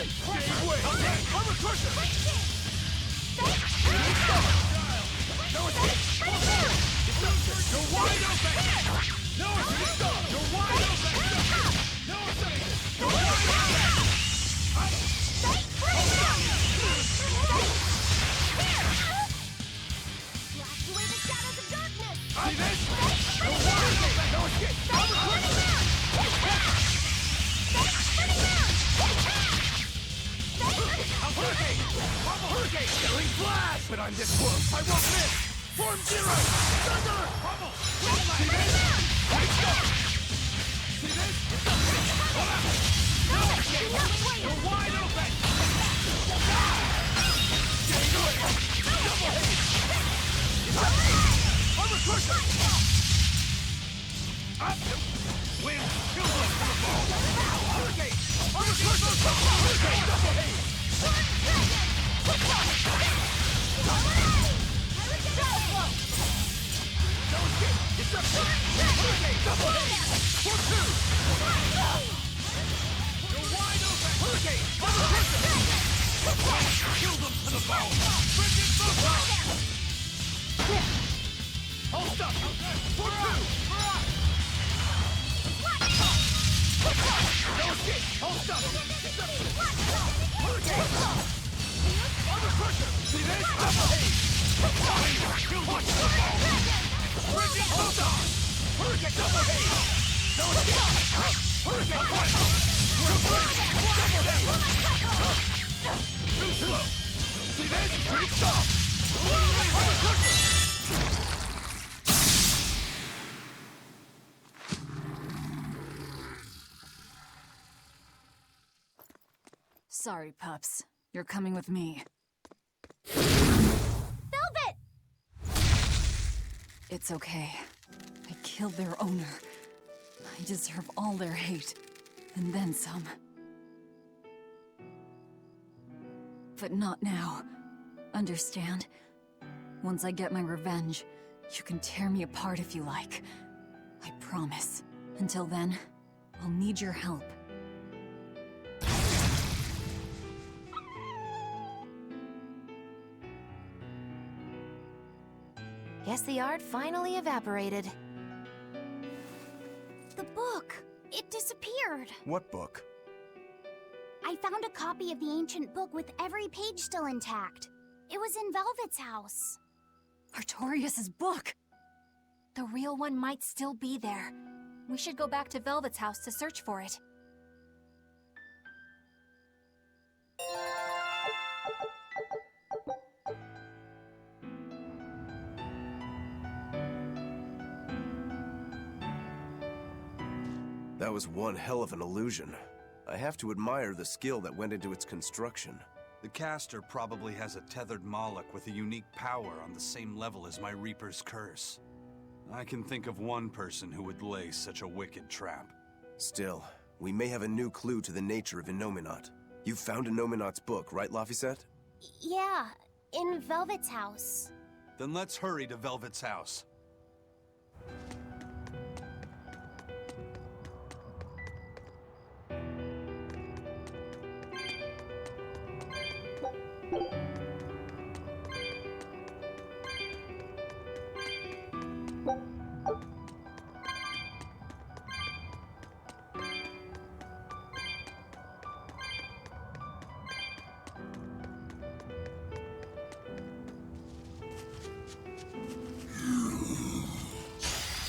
Stay away! I'm a crusher! No escape! You're wide open! No escape! You're wide open! No escape! You're wide open! See this? No wide open! No escape! Hurricane! Hurricane! Killing flash! But I'm this close, I won't miss! Form zero! Thunder! Crumble! See this? Let's go! See this? Hold up! No escape! You're wide open! Stay good! Double hit! I'm a crusher! Up! Wind! Kill them to the ball! Hurricane! I'm a crusher! Hurricane! Double hit! It's up! Hurricane! Double hit! 4-2! You're wide open! Hurricane! I'm a crusher! Kill them to the ball! Bridget Boat! Hold up! 4-2! No escape! Hold up! Hurricane! I'm a crusher! See this? Double hit! Kill them to the ball! Bridget Boat! Hurricane! Double hit! No escape! Hurricane! Too slow! See this? Great stop! I'm a crusher! Sorry, pups. You're coming with me. Velvet! It's okay. I killed their owner. I deserve all their hate. And then some. But not now. Understand? Once I get my revenge, you can tear me apart if you like. I promise. Until then, I'll need your help. Guess the art finally evaporated. The book! It disappeared! What book? I found a copy of the ancient book with every page still intact. It was in Velvet's house. Artorius' book! The real one might still be there. We should go back to Velvet's house to search for it. That was one hell of an illusion. I have to admire the skill that went into its construction. The caster probably has a tethered Moloch with a unique power on the same level as my Reaper's curse. I can think of one person who would lay such a wicked trap. Still, we may have a new clue to the nature of Innominat. You found Innominat's book, right, Laphicet? Yeah, in Velvet's house. Then let's hurry to Velvet's house.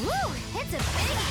Woo! It's a biggie!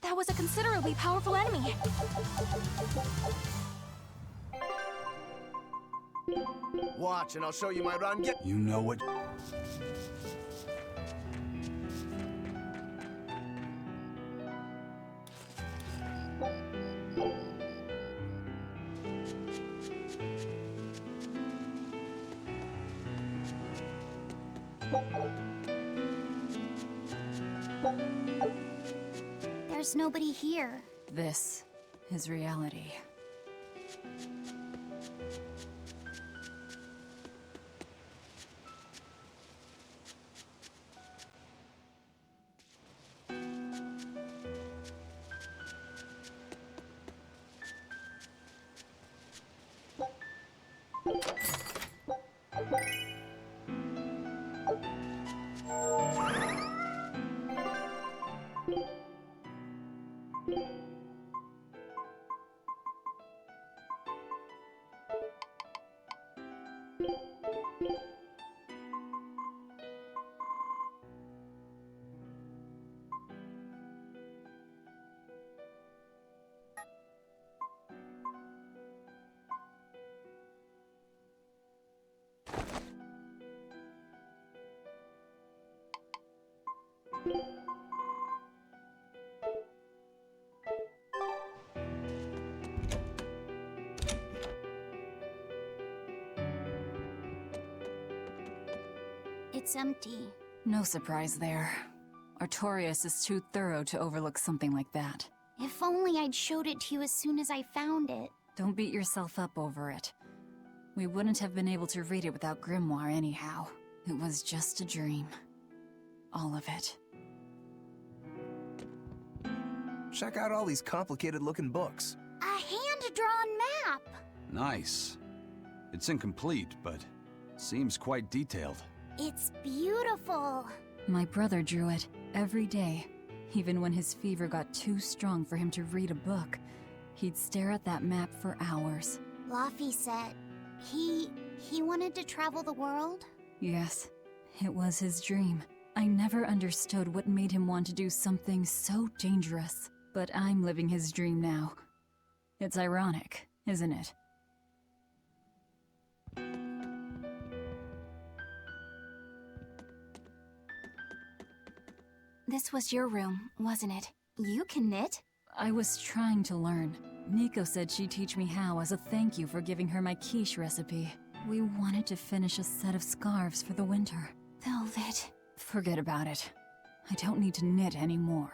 That was a considerably powerful enemy. Watch, and I'll show you my run. Get. You know what? There's nobody here. This is reality. It's empty. No surprise there. Artorias is too thorough to overlook something like that. If only I'd showed it to you as soon as I found it. Don't beat yourself up over it. We wouldn't have been able to read it without Grimoire anyhow. It was just a dream. All of it. Check out all these complicated-looking books. A hand-drawn map! Nice. It's incomplete, but seems quite detailed. It's beautiful. My brother drew it every day. Even when his fever got too strong for him to read a book, he'd stare at that map for hours. Laffy said he wanted to travel the world? Yes, it was his dream. I never understood what made him want to do something so dangerous. But I'm living his dream now. It's ironic, isn't it? This was your room, wasn't it? You can knit? I was trying to learn. Nico said she'd teach me how as a thank you for giving her my quiche recipe. We wanted to finish a set of scarves for the winter. Velvet. Forget about it. I don't need to knit anymore.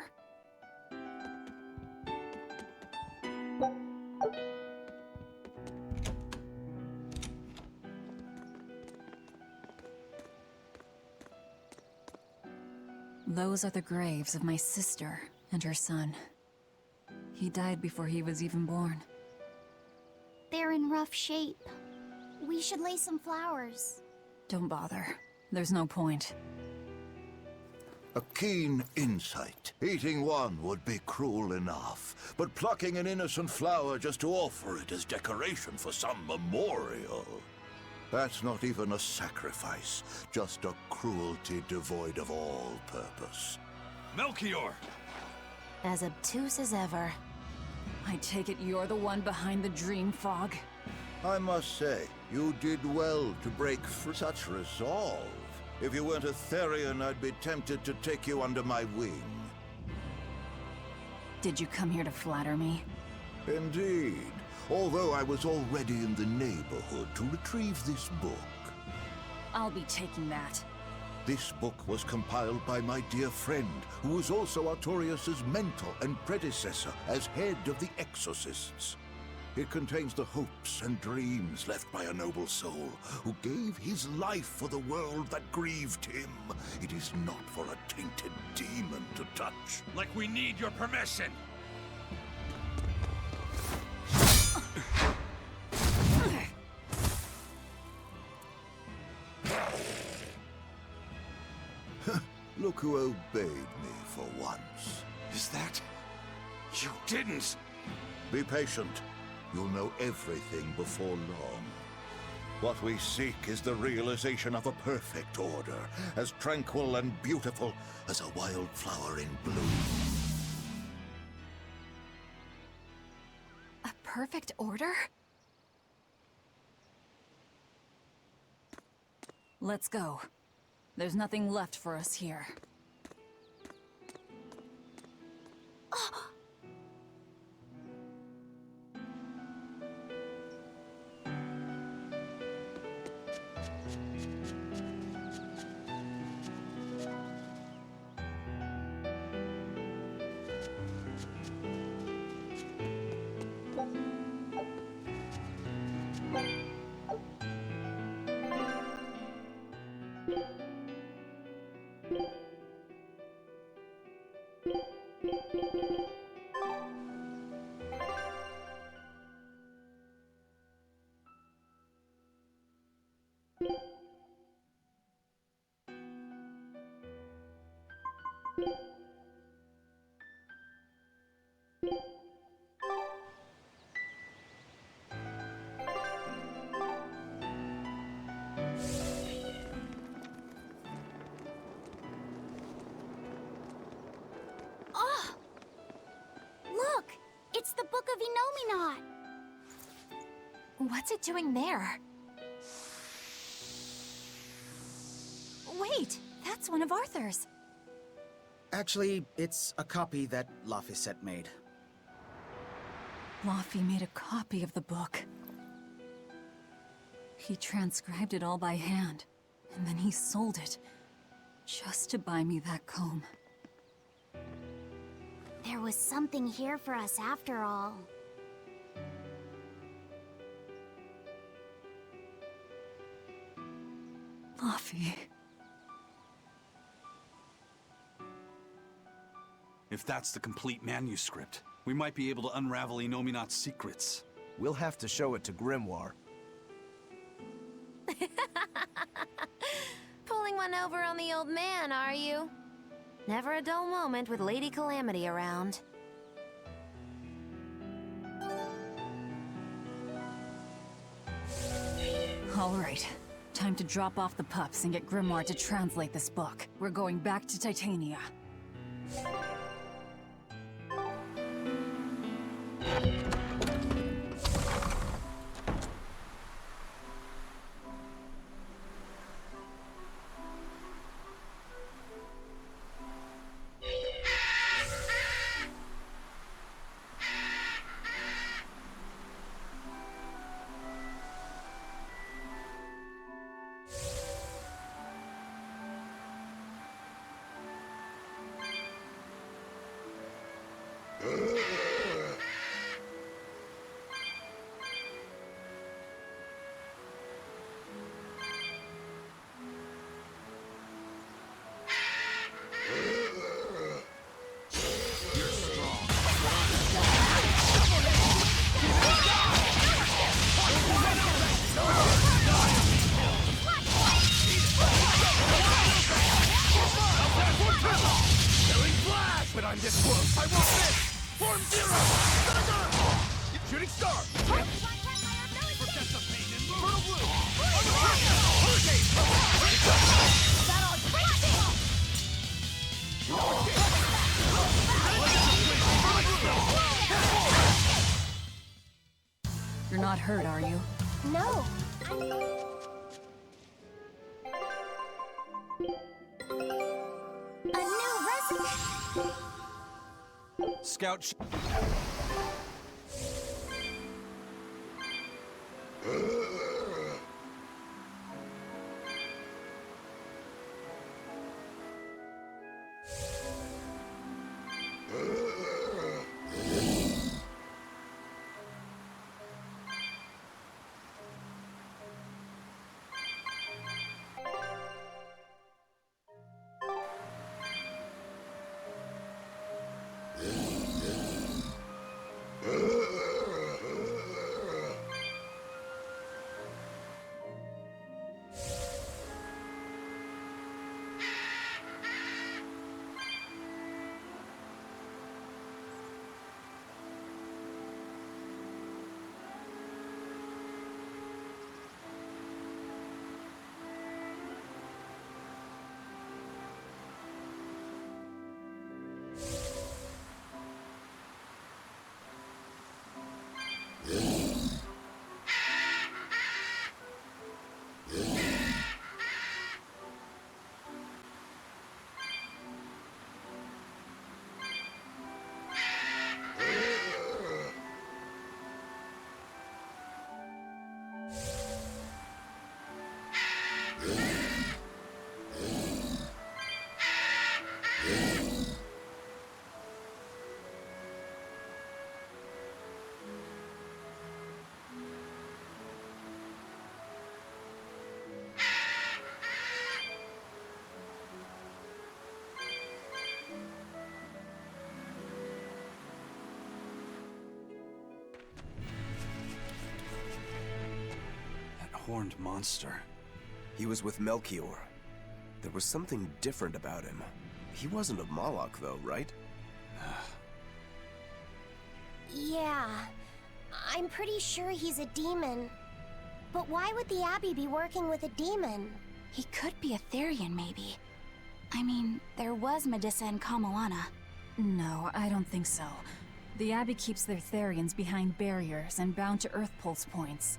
Those are the graves of my sister and her son. He died before he was even born. They're in rough shape. We should lay some flowers. Don't bother. There's no point. A keen insight. Eating one would be cruel enough, but plucking an innocent flower just to offer it as decoration for some memorial. That's not even a sacrifice, just a cruelty devoid of all purpose. Melchior! As obtuse as ever. I take it you're the one behind the dream fog? I must say, you did well to break for such resolve. If you weren't a Therian, I'd be tempted to take you under my wing. Did you come here to flatter me? Indeed. Although I was already in the neighborhood to retrieve this book. I'll be taking that. This book was compiled by my dear friend, who was also Artorius' mentor and predecessor as head of the Exorcists. It contains the hopes and dreams left by a noble soul who gave his life for the world that grieved him. It is not for a tainted demon to touch. Like we need your permission! Look who obeyed me for once. Is that... You didn't! Be patient. You'll know everything before long. What we seek is the realization of a perfect order, as tranquil and beautiful as a wildflower in bloom. A perfect order? Let's go. There's nothing left for us here. Look! It's the Book of Enominat! What's it doing there? Wait! That's one of Arthur's! Actually, it's a copy that Laphicet made. Laffy made a copy of the book. He transcribed it all by hand, and then he sold it, just to buy me that comb. There was something here for us after all. Laffy. If that's the complete manuscript, we might be able to unravel Enominat's secrets. We'll have to show it to Grimoire. Pulling one over on the old man, are you? Never a dull moment with Lady Calamity around. All right. Time to drop off the pups and get Grimoire to translate this book. We're going back to Titania. But I'm this close, I won't miss! Form zero! Shooting star! Protect the pain and move! Turtle blue! Hurricane! You're not hurt, are you? No. A new recipe. Scout. horned monster. He was with Melchior. There was something different about him. He wasn't a Moloch, though, right? Yeah, I'm pretty sure he's a demon. But why would the Abbey be working with a demon? He could be a Therian, maybe. I mean, there was Medusa and Kamoana. No, I don't think so. The Abbey keeps their Therians behind barriers and bound to Earth Pulse points.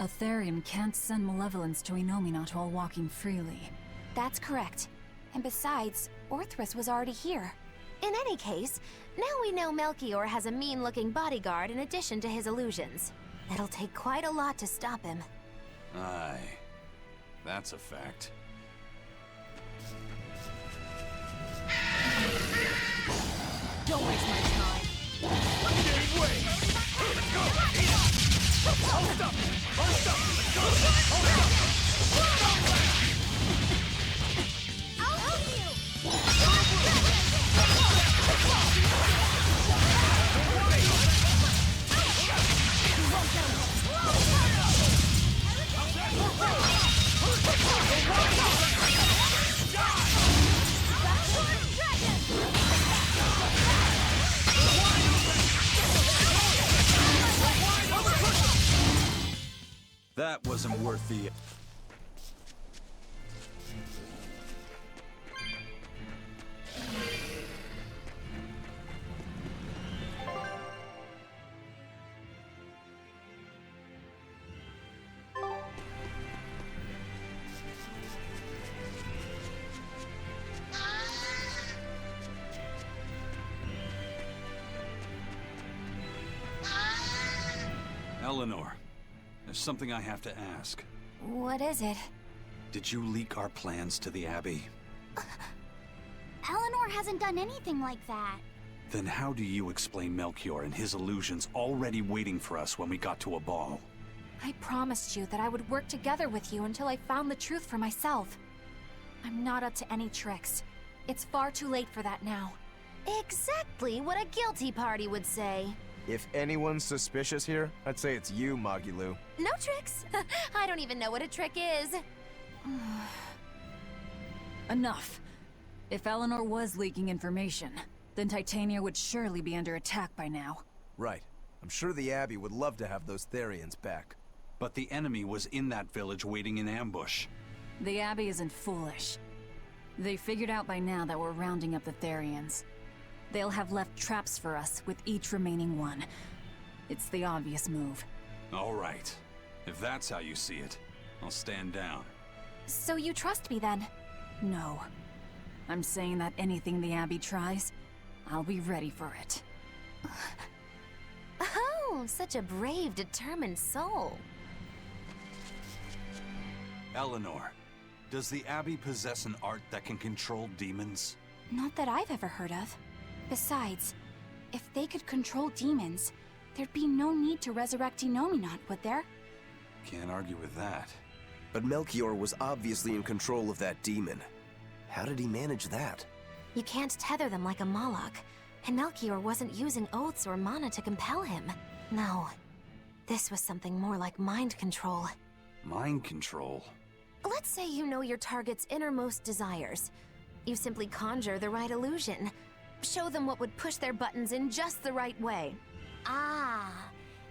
A Therian can't send malevolence to Inominat while walking freely. That's correct. And besides, Orthrus was already here. In any case, now we know Melchior has a mean-looking bodyguard in addition to his illusions. It'll take quite a lot to stop him. Aye. That's a fact. Don't waste my time. Gave way! Let's go! Hold up! Hold up! Let's go! Hold up! I'll help you! That wasn't worth the... Eleanor, there's something I have to ask. What is it? Did you leak our plans to the Abbey? Eleanor hasn't done anything like that. Then how do you explain Melchior and his illusions already waiting for us when we got to a ball? I promised you that I would work together with you until I found the truth for myself. I'm not up to any tricks. It's far too late for that now. Exactly what a guilty party would say. If anyone's suspicious here, I'd say it's you, Magilu. No tricks. I don't even know what a trick is. Enough. If Eleanor was leaking information, then Titania would surely be under attack by now. Right. I'm sure the Abbey would love to have those Therians back. But the enemy was in that village waiting in ambush. The Abbey isn't foolish. They figured out by now that we're rounding up the Therians. They'll have left traps for us with each remaining one. It's the obvious move. All right. If that's how you see it, I'll stand down. So you trust me then? No. I'm saying that anything the Abbey tries, I'll be ready for it. Oh, such a brave, determined soul. Eleanor, does the Abbey possess an art that can control demons? Not that I've ever heard of. Besides, if they could control demons, there'd be no need to resurrect Inominat, would there? Can't argue with that. But Melchior was obviously in control of that demon. How did he manage that? You can't tether them like a Moloch, and Melchior wasn't using oaths or mana to compel him. No, this was something more like mind control. Mind control? Let's say you know your target's innermost desires. You simply conjure the right illusion. Show them what would push their buttons in just the right way. Ah,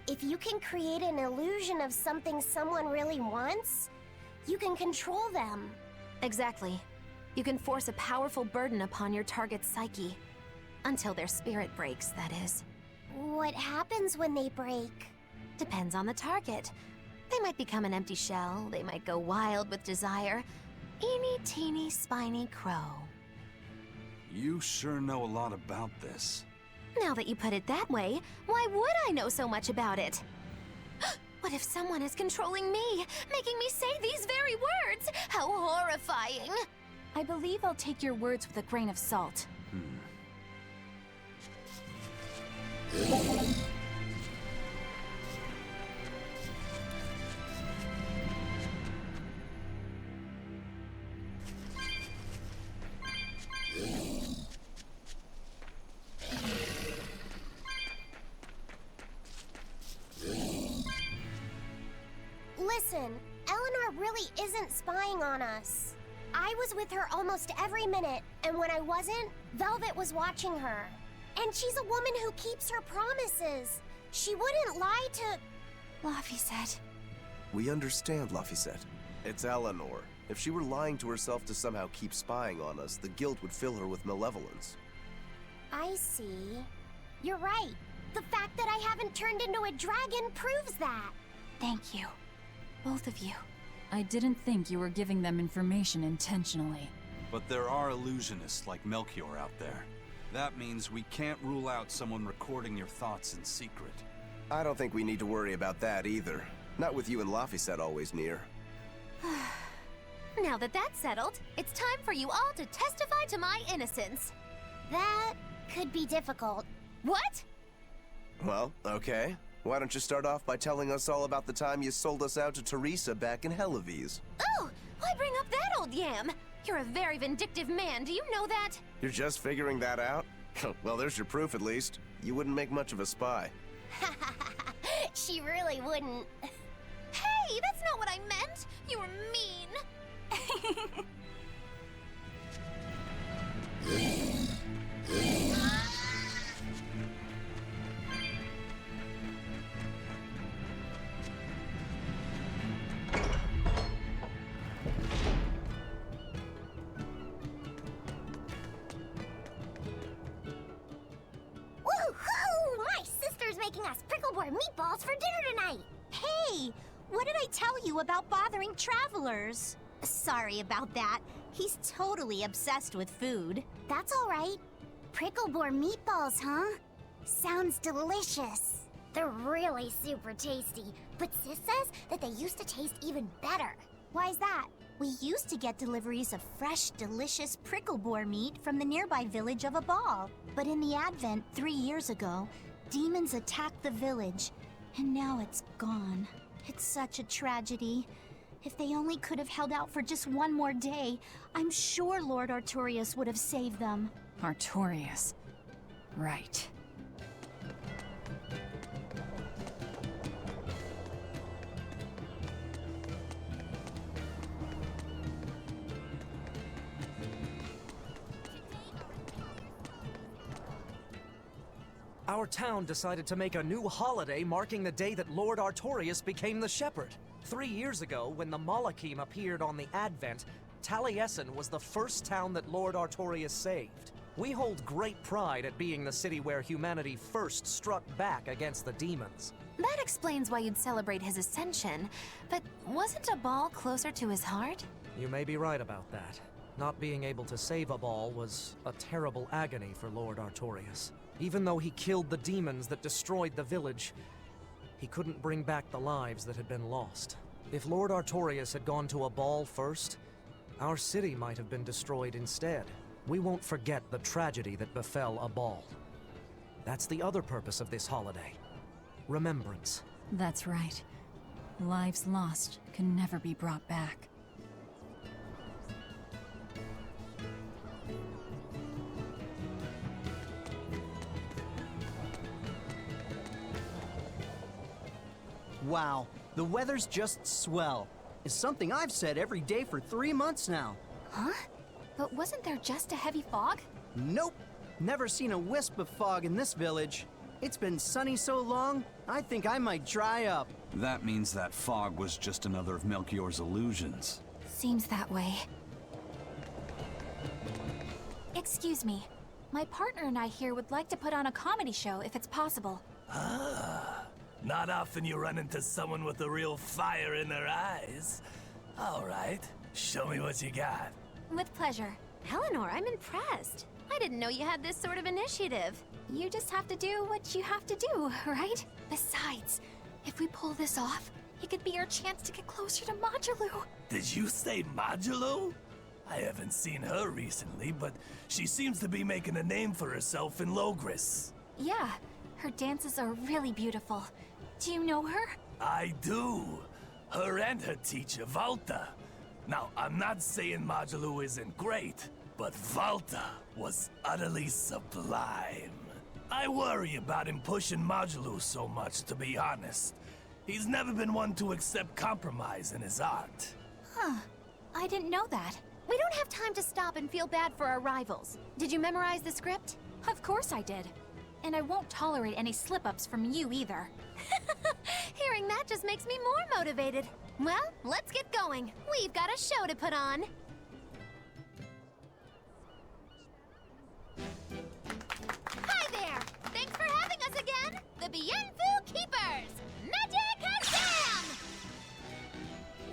if you can create an illusion of something someone really wants, you can control them. Exactly. You can force a powerful burden upon your target's psyche. Until their spirit breaks, that is. What happens when they break? Depends on the target. They might become an empty shell, they might go wild with desire. Eeny teeny spiny crow. You sure know a lot about this. Now that you put it that way, why would I know so much about it? What if someone is controlling me, making me say these very words? How horrifying! I believe I'll take your words with a grain of salt. Listen, Eleanor really isn't spying on us. I was with her almost every minute, and when I wasn't, Velvet was watching her. And she's a woman who keeps her promises. She wouldn't lie to... Laphicet. We understand, Laphicet. It's Eleanor. If she were lying to herself to somehow keep spying on us, the guilt would fill her with malevolence. I see. You're right. The fact that I haven't turned into a dragon proves that. Thank you. Both of you. I didn't think you were giving them information intentionally. But there are illusionists like Melchior out there. That means we can't rule out someone recording your thoughts in secret. I don't think we need to worry about that either. Not with you and Laphicet always near. Now that that's settled, it's time for you all to testify to my innocence. That could be difficult. What? Well, okay. Why don't you start off by telling us all about the time you sold us out to Teresa back in Helives? Oh, why bring up that old yam? You're a very vindictive man, do you know that? You're just figuring that out? Well, there's your proof at least. You wouldn't make much of a spy. She really wouldn't. Hey, that's not what I meant! You were mean! Woohoo! My sister's making us prickleboard meatballs for dinner tonight! Hey! What did I tell you about bothering travelers? Sorry about that. He's totally obsessed with food. That's all right. Prickleboard meatballs, huh? Sounds delicious. They're really super tasty, but Sis says that they used to taste even better. Why's that? We used to get deliveries of fresh, delicious prickleboar meat from the nearby village of Abal. But in the Advent 3 years ago, demons attacked the village, and now it's gone. It's such a tragedy. If they only could have held out for just one more day, I'm sure Lord Artorius would have saved them. Artorius. Right. Our town decided to make a new holiday marking the day that Lord Artorius became the Shepherd. 3 years ago, when the Malachim appeared on the Advent, Taliesin was the first town that Lord Artorius saved. We hold great pride at being the city where humanity first struck back against the demons. That explains why you'd celebrate his ascension, but wasn't Abal closer to his heart? You may be right about that. Not being able to save Abal was a terrible agony for Lord Artorius. Even though he killed the demons that destroyed the village, he couldn't bring back the lives that had been lost. If Lord Artorius had gone to Abal first, our city might have been destroyed instead. We won't forget the tragedy that befell Abal. That's the other purpose of this holiday. Remembrance. That's right. Lives lost can never be brought back. Wow, the weather's just swell. It's something I've said every day for 3 months now. Huh? But wasn't there just a heavy fog? Nope. Never seen a wisp of fog in this village. It's been sunny so long, I think I might dry up. That means that fog was just another of Melchior's illusions. Seems that way. Excuse me. My partner and I here would like to put on a comedy show if it's possible. Ah, not often you run into someone with a real fire in their eyes. All right, show me what you got. With pleasure. Eleanor, I'm impressed. I didn't know you had this sort of initiative. You just have to do what you have to do, right? Besides, if we pull this off, it could be our chance to get closer to Modulu. Did you say Modulu? I haven't seen her recently, but she seems to be making a name for herself in Logris. Yeah, her dances are really beautiful. Do you know her? I do. Her and her teacher, Valta. Now, I'm not saying Modulu isn't great, but Valta was utterly sublime. I worry about him pushing Modulu so much, to be honest. He's never been one to accept compromise in his art. Huh. I didn't know that. We don't have time to stop and feel bad for our rivals. Did you memorize the script? Of course I did. And I won't tolerate any slip-ups from you either. Hearing that just makes me more motivated. Well, let's get going. We've got a show to put on. Hi there! Thanks for having us again! The Bienfu Keepers! Magic Exam!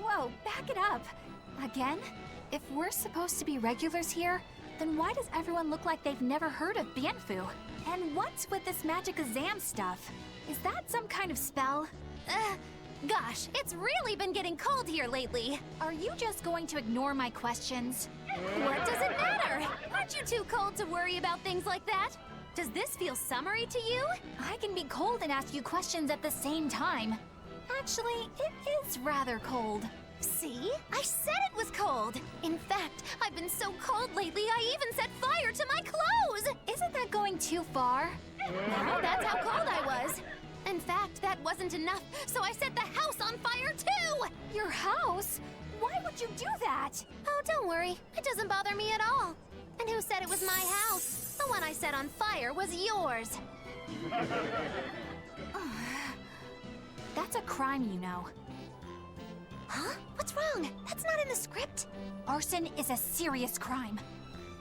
Whoa, back it up. Again? If we're supposed to be regulars here, then why does everyone look like they've never heard of Bienfu? And what's with this magic exam stuff? Is that some kind of spell? Gosh, it's really been getting cold here lately. Are you just going to ignore my questions? What does it matter? Aren't you too cold to worry about things like that? Does this feel summery to you? I can be cold and ask you questions at the same time. Actually, it is rather cold. See? I said it was cold! In fact, I've been so cold lately I even set fire to my clothes! Isn't that going too far? No, that's how cold I was. In fact, that wasn't enough, so I set the house on fire too! Your house? Why would you do that? Oh, don't worry. It doesn't bother me at all. And who said it was my house? The one I set on fire was yours. That's a crime, you know. Huh? What's wrong? That's not in the script. Arson is a serious crime.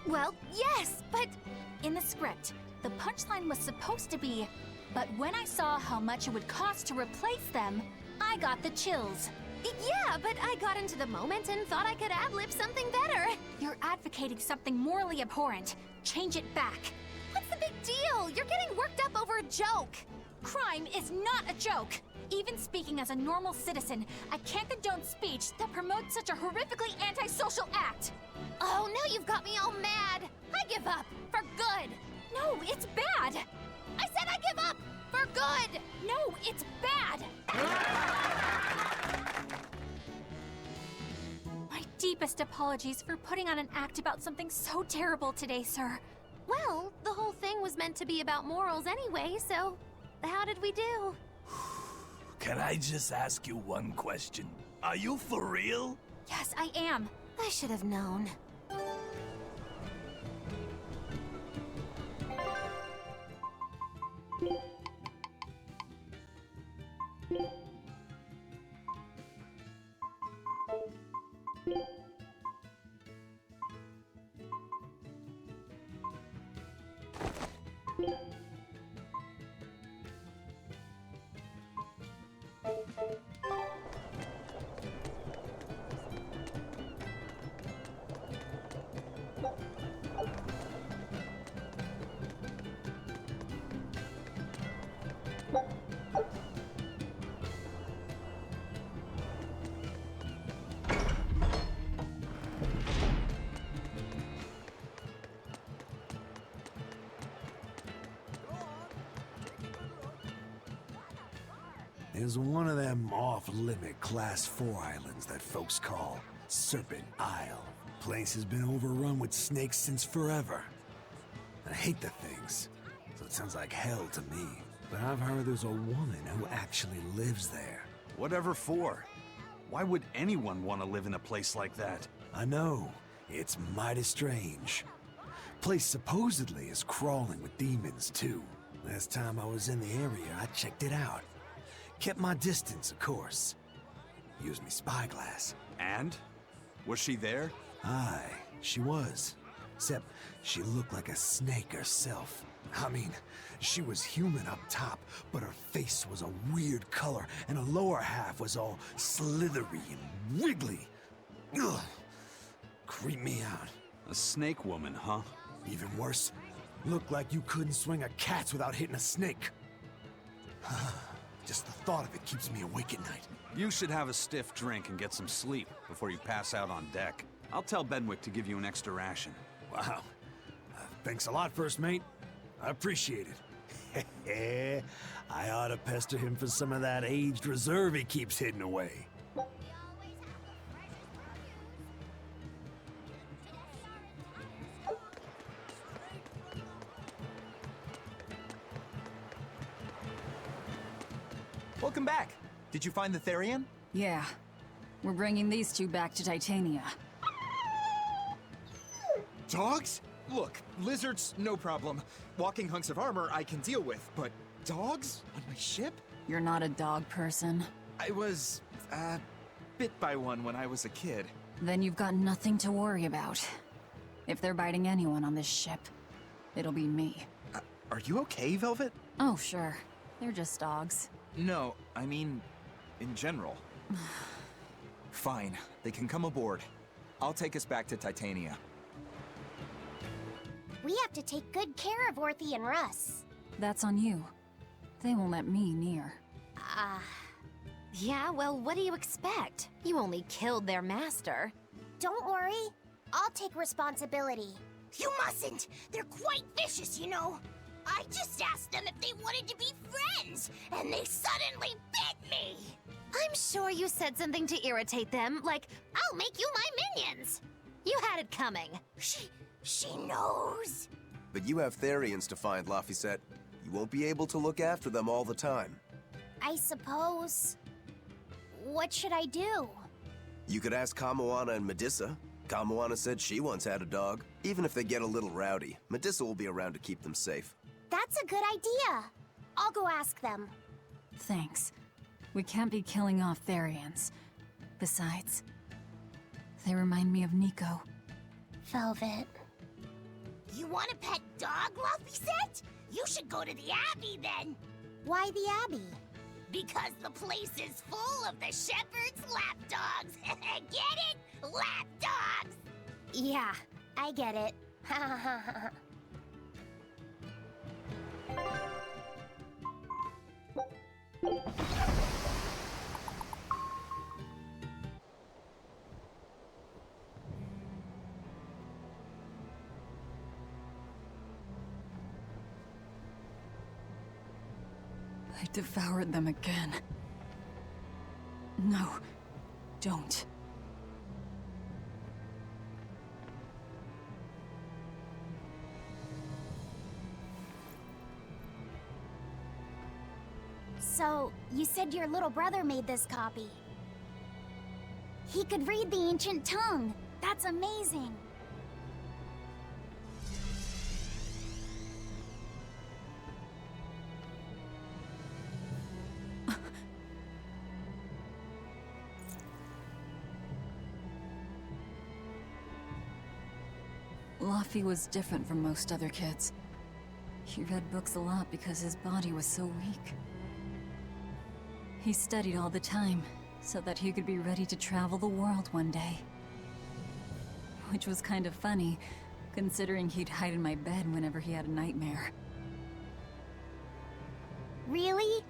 Well, yes, but... In the script, the punchline was supposed to be, but when I saw how much it would cost to replace them, I got the chills. Yeah, but I got into the moment and thought I could ad-lib something better. You're advocating something morally abhorrent. Change it back. What's the big deal? You're getting worked up over a joke. Crime is not a joke. Even speaking as a normal citizen, I can't condone speech that promotes such a horrifically antisocial act. Oh, now you've got me all mad. I give up. For good. No, it's bad. I said I give up. For good. No, it's bad. My deepest apologies for putting on an act about something so terrible today, sir. Well, the whole thing was meant to be about morals anyway, so how did we do? Can I just ask you one question? Are you for real? Yes, I am. I should have known. There's one of them off-limit Class 4 islands that folks call Serpent Isle. Place has been overrun with snakes since forever. I hate the things, so it sounds like hell to me. But I've heard there's a woman who actually lives there. Whatever for? Why would anyone want to live in a place like that? I know. It's mighty strange. Place supposedly is crawling with demons, too. Last time I was in the area, I checked it out. Kept my distance, of course. Used me spyglass. And? Was she there? Aye, she was. Except she looked like a snake herself. I mean, she was human up top, but her face was a weird color, and her lower half was all slithery and wiggly. Ugh. Creeped me out. A snake woman, huh? Even worse, looked like you couldn't swing a cat's without hitting a snake. Just the thought of it keeps me awake at night. You should have a stiff drink and get some sleep before you pass out on deck. I'll tell Benwick to give you an extra ration. Wow. Thanks a lot, First Mate. I appreciate it. I ought to pester him for some of that aged reserve he keeps hidden away. Welcome back. Did you find the Therian? Yeah. We're bringing these two back to Titania. Dogs? Look, lizards, no problem. Walking hunks of armor I can deal with, but dogs? On my ship? You're not a dog person. I was, bit by one when I was a kid. Then you've got nothing to worry about. If they're biting anyone on this ship, it'll be me. Are you okay, Velvet? Oh, sure. They're just dogs. No, I mean, in general. Fine, they can come aboard. I'll take us back to Titania. We have to take good care of Orthy and Russ. That's on you. They won't let me near. Yeah, well, what do you expect? You only killed their master. Don't worry. I'll take responsibility. You mustn't! They're quite vicious, you know. I just asked them if they wanted to be friends, and they suddenly bit me! I'm sure you said something to irritate them, like, I'll make you my minions! You had it coming. She knows. But you have Therians to find, Laphicet. You won't be able to look after them all the time. I suppose... What should I do? You could ask Kamoana and Medissa. Kamoana said she once had a dog. Even if they get a little rowdy, Medissa will be around to keep them safe. That's a good idea. I'll go ask them. Thanks. We can't be killing off Therians. Besides, they remind me of Nico. Velvet. You want a pet dog, Laphicet? You should go to the Abbey then. Why the Abbey? Because the place is full of the shepherd's lapdogs. Get it? Lapdogs! Yeah, I get it. I devoured them again. No, don't. So, you said your little brother made this copy. He could read the ancient tongue. That's amazing. Laffy was different from most other kids. He read books a lot because his body was so weak. He studied all the time, so that he could be ready to travel the world one day. Which was kind of funny, considering he'd hide in my bed whenever he had a nightmare. Really?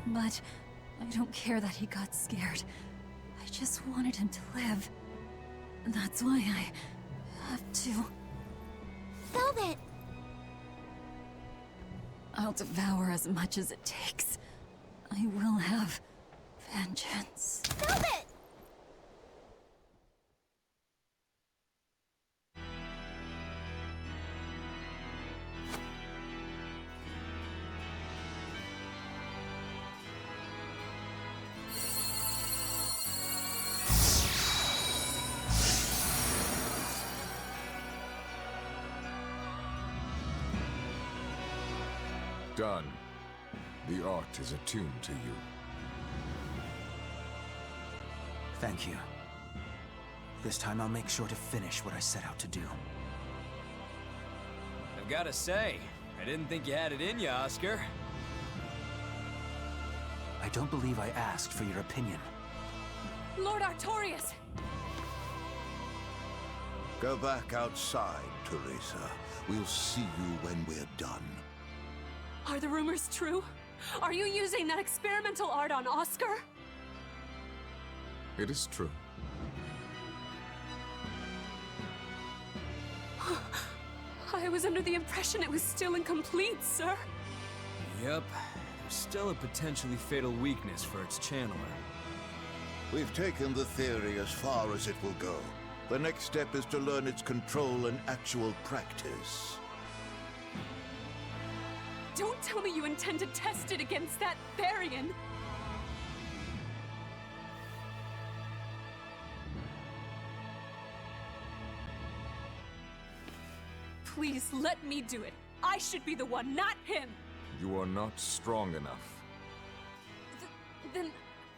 But I don't care that he got scared. I just wanted him to live. That's why I have to. Velvet! I'll devour as much as it takes. I will have vengeance. Velvet! Done. The art is attuned to you. Thank you. This time I'll make sure to finish what I set out to do. I've gotta say, I didn't think you had it in you, Oscar. I don't believe I asked for your opinion. Lord Artorias! Go back outside, Teresa. We'll see you when we're done. Are the rumors true? Are you using that experimental art on Oscar? It is true. I was under the impression it was still incomplete, sir. Yep. There's still a potentially fatal weakness for its channeler. We've taken the theory as far as it will go. The next step is to learn its control and actual practice. Don't tell me you intend to test it against that Therian! Please, let me do it. I should be the one, not him! You are not strong enough. Then,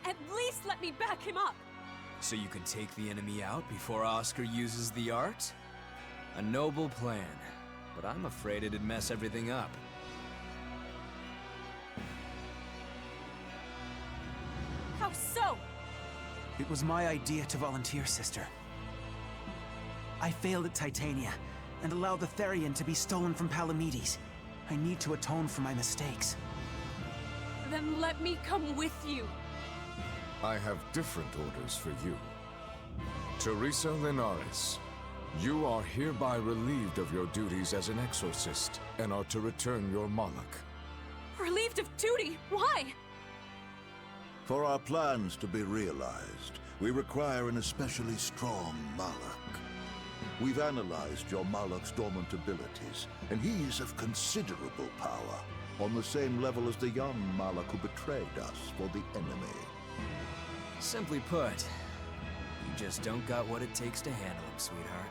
at least let me back him up! So you can take the enemy out before Oscar uses the art? A noble plan, but I'm afraid it'd mess everything up. How so? It was my idea to volunteer, sister. I failed at Titania, and allowed the Therian to be stolen from Palamedes. I need to atone for my mistakes. Then let me come with you. I have different orders for you. Teresa Linares, you are hereby relieved of your duties as an exorcist, and are to return your Moloch. Relieved of duty? Why? For our plans to be realized, we require an especially strong Moloch. We've analyzed your Moloch's dormant abilities, and he is of considerable power, on the same level as the young Moloch who betrayed us for the enemy. Simply put, you just don't got what it takes to handle him, sweetheart.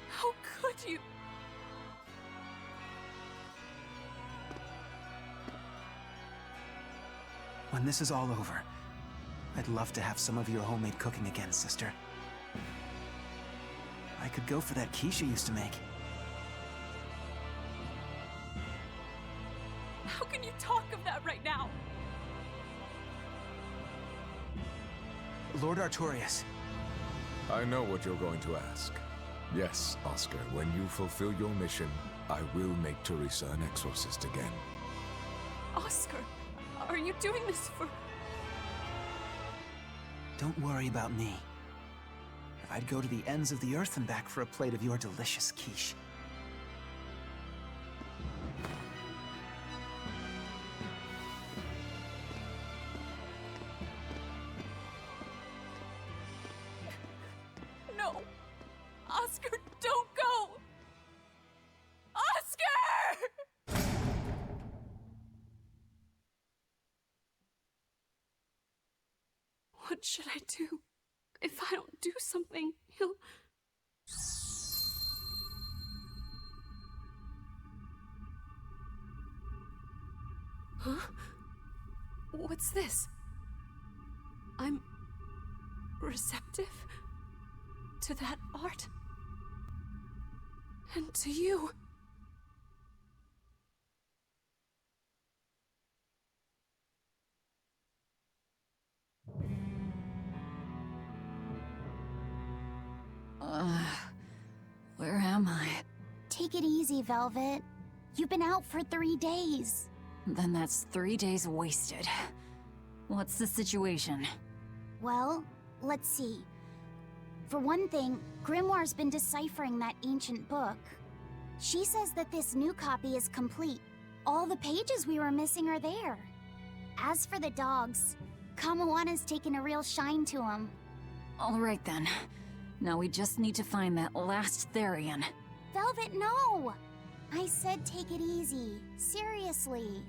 How could you? When this is all over, I'd love to have some of your homemade cooking again, sister. I could go for that quiche you used to make. How can you talk of that right now? Lord Artorias. I know what you're going to ask. Yes, Oscar, when you fulfill your mission, I will make Teresa an exorcist again. Oscar, are you doing this for... Don't worry about me. I'd go to the ends of the earth and back for a plate of your delicious quiche. No! Oscar, don't go! Oscar! What should I do? If I don't do something, he'll... Huh? What's this? I'm... receptive? To that art? And to you? Where am I? Take it easy, Velvet. You've been out for 3 days. Then that's 3 days wasted. What's the situation? Well, let's see. For one thing, Grimoire's been deciphering that ancient book. She says that this new copy is complete. All the pages we were missing are there. As for the dogs, Kamawana's taken a real shine to them. All right then. Now we just need to find that last Therian. Velvet, no! I said take it easy. Seriously.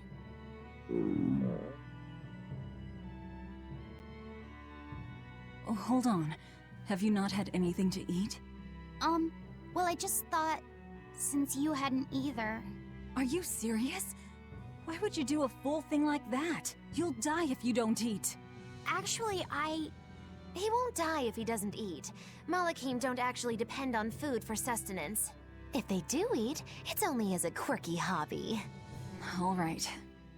Oh, hold on. Have you not had anything to eat? Well, I just thought, since you hadn't either. Are you serious? Why would you do a full thing like that? You'll die if you don't eat. Actually, He won't die if he doesn't eat. Malachim don't actually depend on food for sustenance. If they do eat, it's only as a quirky hobby. All right,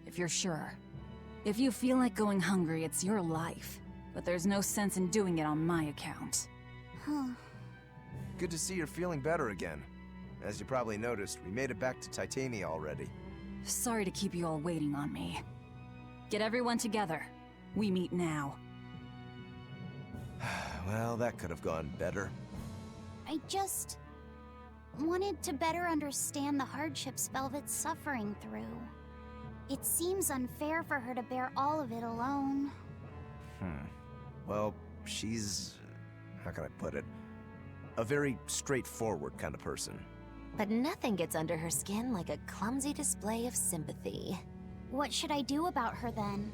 if you're sure. If you feel like going hungry, it's your life. But there's no sense in doing it on my account. Good to see you're feeling better again. As you probably noticed, we made it back to Titania already. Sorry to keep you all waiting on me. Get everyone together. We meet now. Well, that could have gone better. I just wanted to better understand the hardships Velvet's suffering through. It seems unfair for her to bear all of it alone. Well, she's... how can I put it? A very straightforward kind of person. But nothing gets under her skin like a clumsy display of sympathy. What should I do about her then?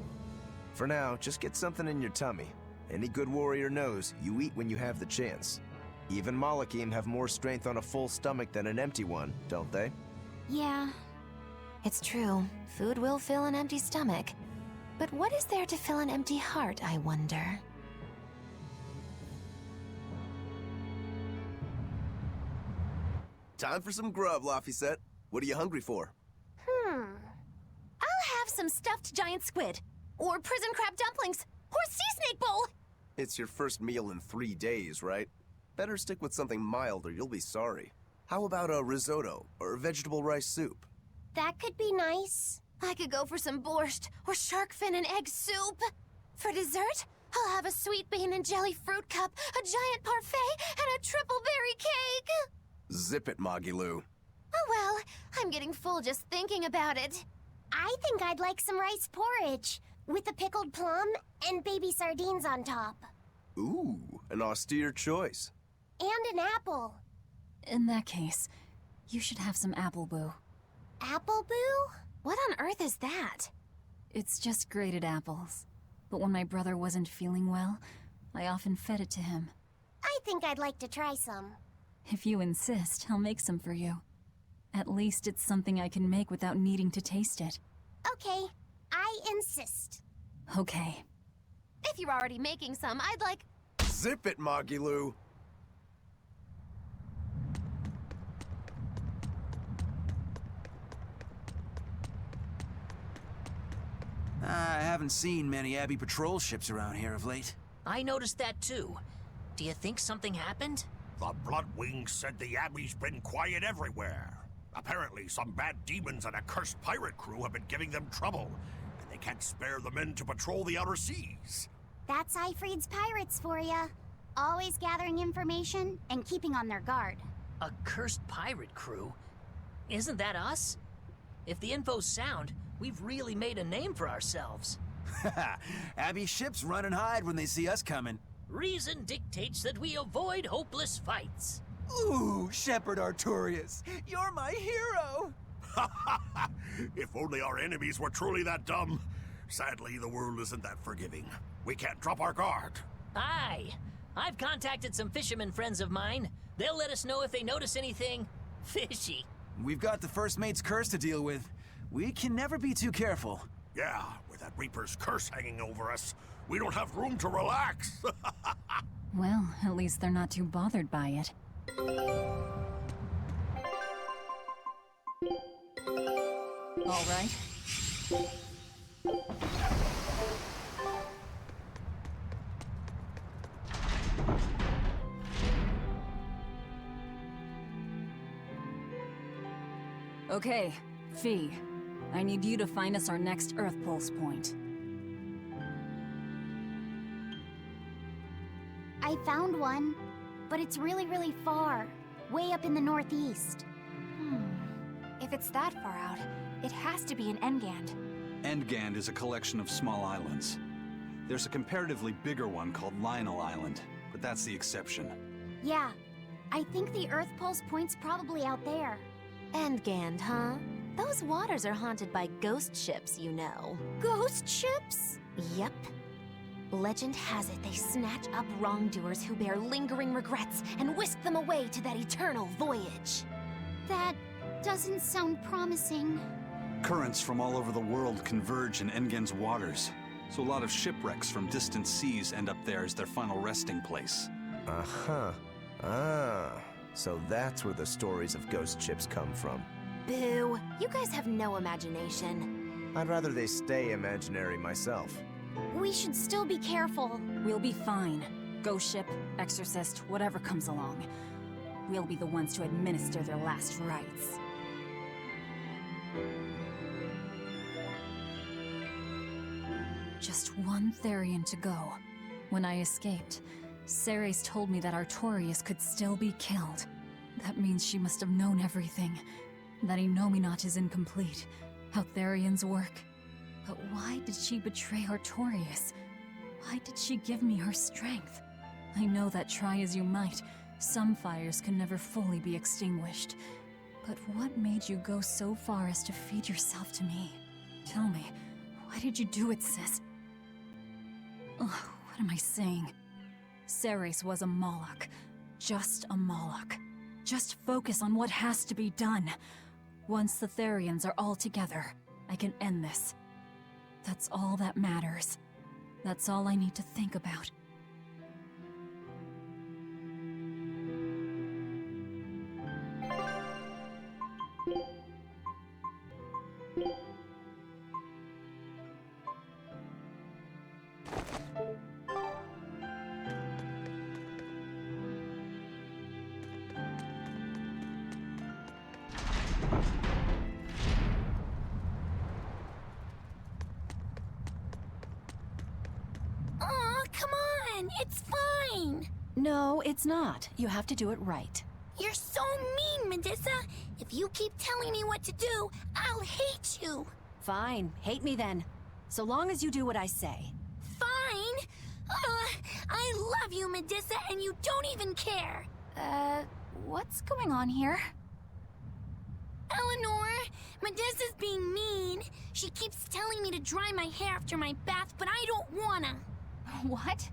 For now, just get something in your tummy. Any good warrior knows you eat when you have the chance. Even Malakim have more strength on a full stomach than an empty one, don't they? Yeah. It's true. Food will fill an empty stomach. But what is there to fill an empty heart, I wonder? Time for some grub, Laphicet. What are you hungry for? I'll have some stuffed giant squid. Or prison crab dumplings. Or sea snake bowl. It's your first meal in 3 days, right? Better stick with something mild or you'll be sorry. How about a risotto or vegetable rice soup? That could be nice. I could go for some borscht or shark fin and egg soup. For dessert, I'll have a sweet bean and jelly fruit cup, a giant parfait, and a triple berry cake. Zip it, Magilou. Oh well, I'm getting full just thinking about it. I think I'd like some rice porridge with a pickled plum and baby sardines on top. Ooh, an austere choice. And an apple. In that case, you should have some apple boo. Apple boo? What on earth is that? It's just grated apples. But when my brother wasn't feeling well, I often fed it to him. I think I'd like to try some. If you insist, I'll make some for you. At least it's something I can make without needing to taste it. Okay, I insist. Okay. If you're already making some, I'd like... Zip it, Magilou. I haven't seen many Abbey patrol ships around here of late. I noticed that too. Do you think something happened? The Bloodwings said the Abbey's been quiet everywhere. Apparently, some bad demons and a cursed pirate crew have been giving them trouble, and they can't spare the men to patrol the outer seas. That's Eifried's pirates for ya. Always gathering information and keeping on their guard. A cursed pirate crew? Isn't that us? If the info's sound, we've really made a name for ourselves. Abbey ships run and hide when they see us coming. Reason dictates that we avoid hopeless fights. Ooh, Shepherd Artorias, you're my hero! If only our enemies were truly that dumb. Sadly, the world isn't that forgiving. We can't drop our guard. Aye. I've contacted some fishermen friends of mine. They'll let us know if they notice anything fishy. We've got the First Mate's curse to deal with. We can never be too careful. Yeah, with that Reaper's curse hanging over us, we don't have room to relax. Well, at least they're not too bothered by it. All right. Okay, Fee. I need you to find us our next Earth Pulse point. I found one, but it's really, really far. Way up in the northeast. If it's that far out, it has to be an Engand. Endgand is a collection of small islands. There's a comparatively bigger one called Lionel Island, but that's the exception. Yeah, I think the Earth Pulse point's probably out there. Endgand, huh? Those waters are haunted by ghost ships, you know. Ghost ships? Yep. Legend has it they snatch up wrongdoers who bear lingering regrets and whisk them away to that eternal voyage. That doesn't sound promising. Currents from all over the world converge in Endgand's waters, so a lot of shipwrecks from distant seas end up there as their final resting place. Uh-huh. Ah, so that's where the stories of ghost ships come from. Boo! You guys have no imagination. I'd rather they stay imaginary myself. We should still be careful. We'll be fine. Ghost ship, exorcist, whatever comes along. We'll be the ones to administer their last rites. Just one Therian to go. When I escaped, Ceres told me that Artorias could still be killed. That means she must have known everything. That Enominat is incomplete. How Therians work. But why did she betray Artorias? Why did she give me her strength? I know that try as you might, some fires can never fully be extinguished. But what made you go so far as to feed yourself to me? Tell me, why did you do it, sis? Ugh, what am I saying? Ceres was a Moloch. Just a Moloch. Just focus on what has to be done. Once the Therians are all together, I can end this. That's all that matters. That's all I need to think about. Aw, come on! It's fine! No, it's not. You have to do it right. You're so mean, Medissa! If you keep telling me what to do, I'll hate you! Fine, hate me then. So long as you do what I say. Fine! I love you, Medissa, and you don't even care! What's going on here? Eleanor, Medissa's being mean. She keeps telling me to dry my hair after my bath, but I don't wanna. What?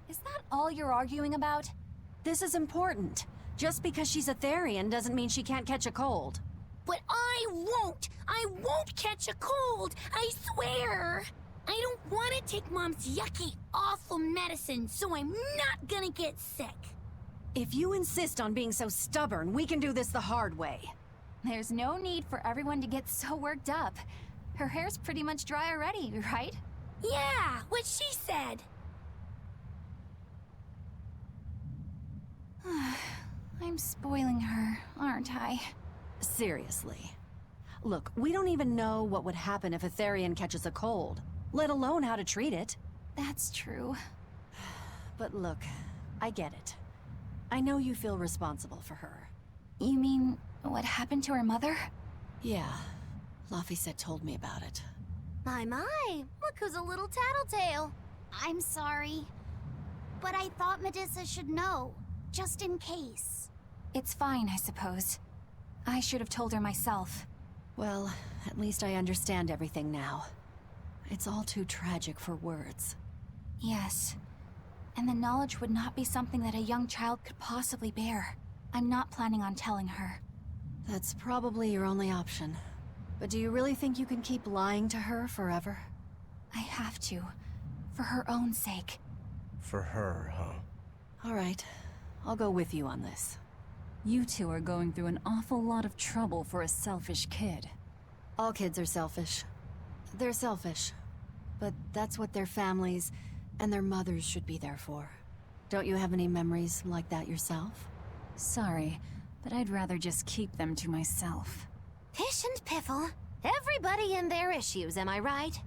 Is that all you're arguing about? This is important. Just because she's a Therian doesn't mean she can't catch a cold. But I won't! I won't catch a cold! I swear! I don't want to take Mom's yucky, awful medicine, so I'm not gonna get sick. If you insist on being so stubborn, we can do this the hard way. There's no need for everyone to get so worked up. Her hair's pretty much dry already, right? Yeah, what she said. I'm spoiling her, aren't I? Seriously. Look, we don't even know what would happen if a Therian catches a cold, let alone how to treat it. That's true. But look, I get it. I know you feel responsible for her. You mean what happened to her mother? Yeah, Laphicet told me about it. My, look who's a little tattletale. I'm sorry, but I thought Medissa should know, just in case. It's fine, I suppose. I should have told her myself. Well, at least I understand everything now. It's all too tragic for words. Yes. And the knowledge would not be something that a young child could possibly bear. I'm not planning on telling her. That's probably your only option. But do you really think you can keep lying to her forever? I have to. For her own sake. For her, huh? All right. I'll go with you on this. You two are going through an awful lot of trouble for a selfish kid. All kids are selfish. They're selfish. But that's what their families and their mothers should be there for. Don't you have any memories like that yourself? Sorry, but I'd rather just keep them to myself. Pish and piffle. Everybody and their issues, am I right?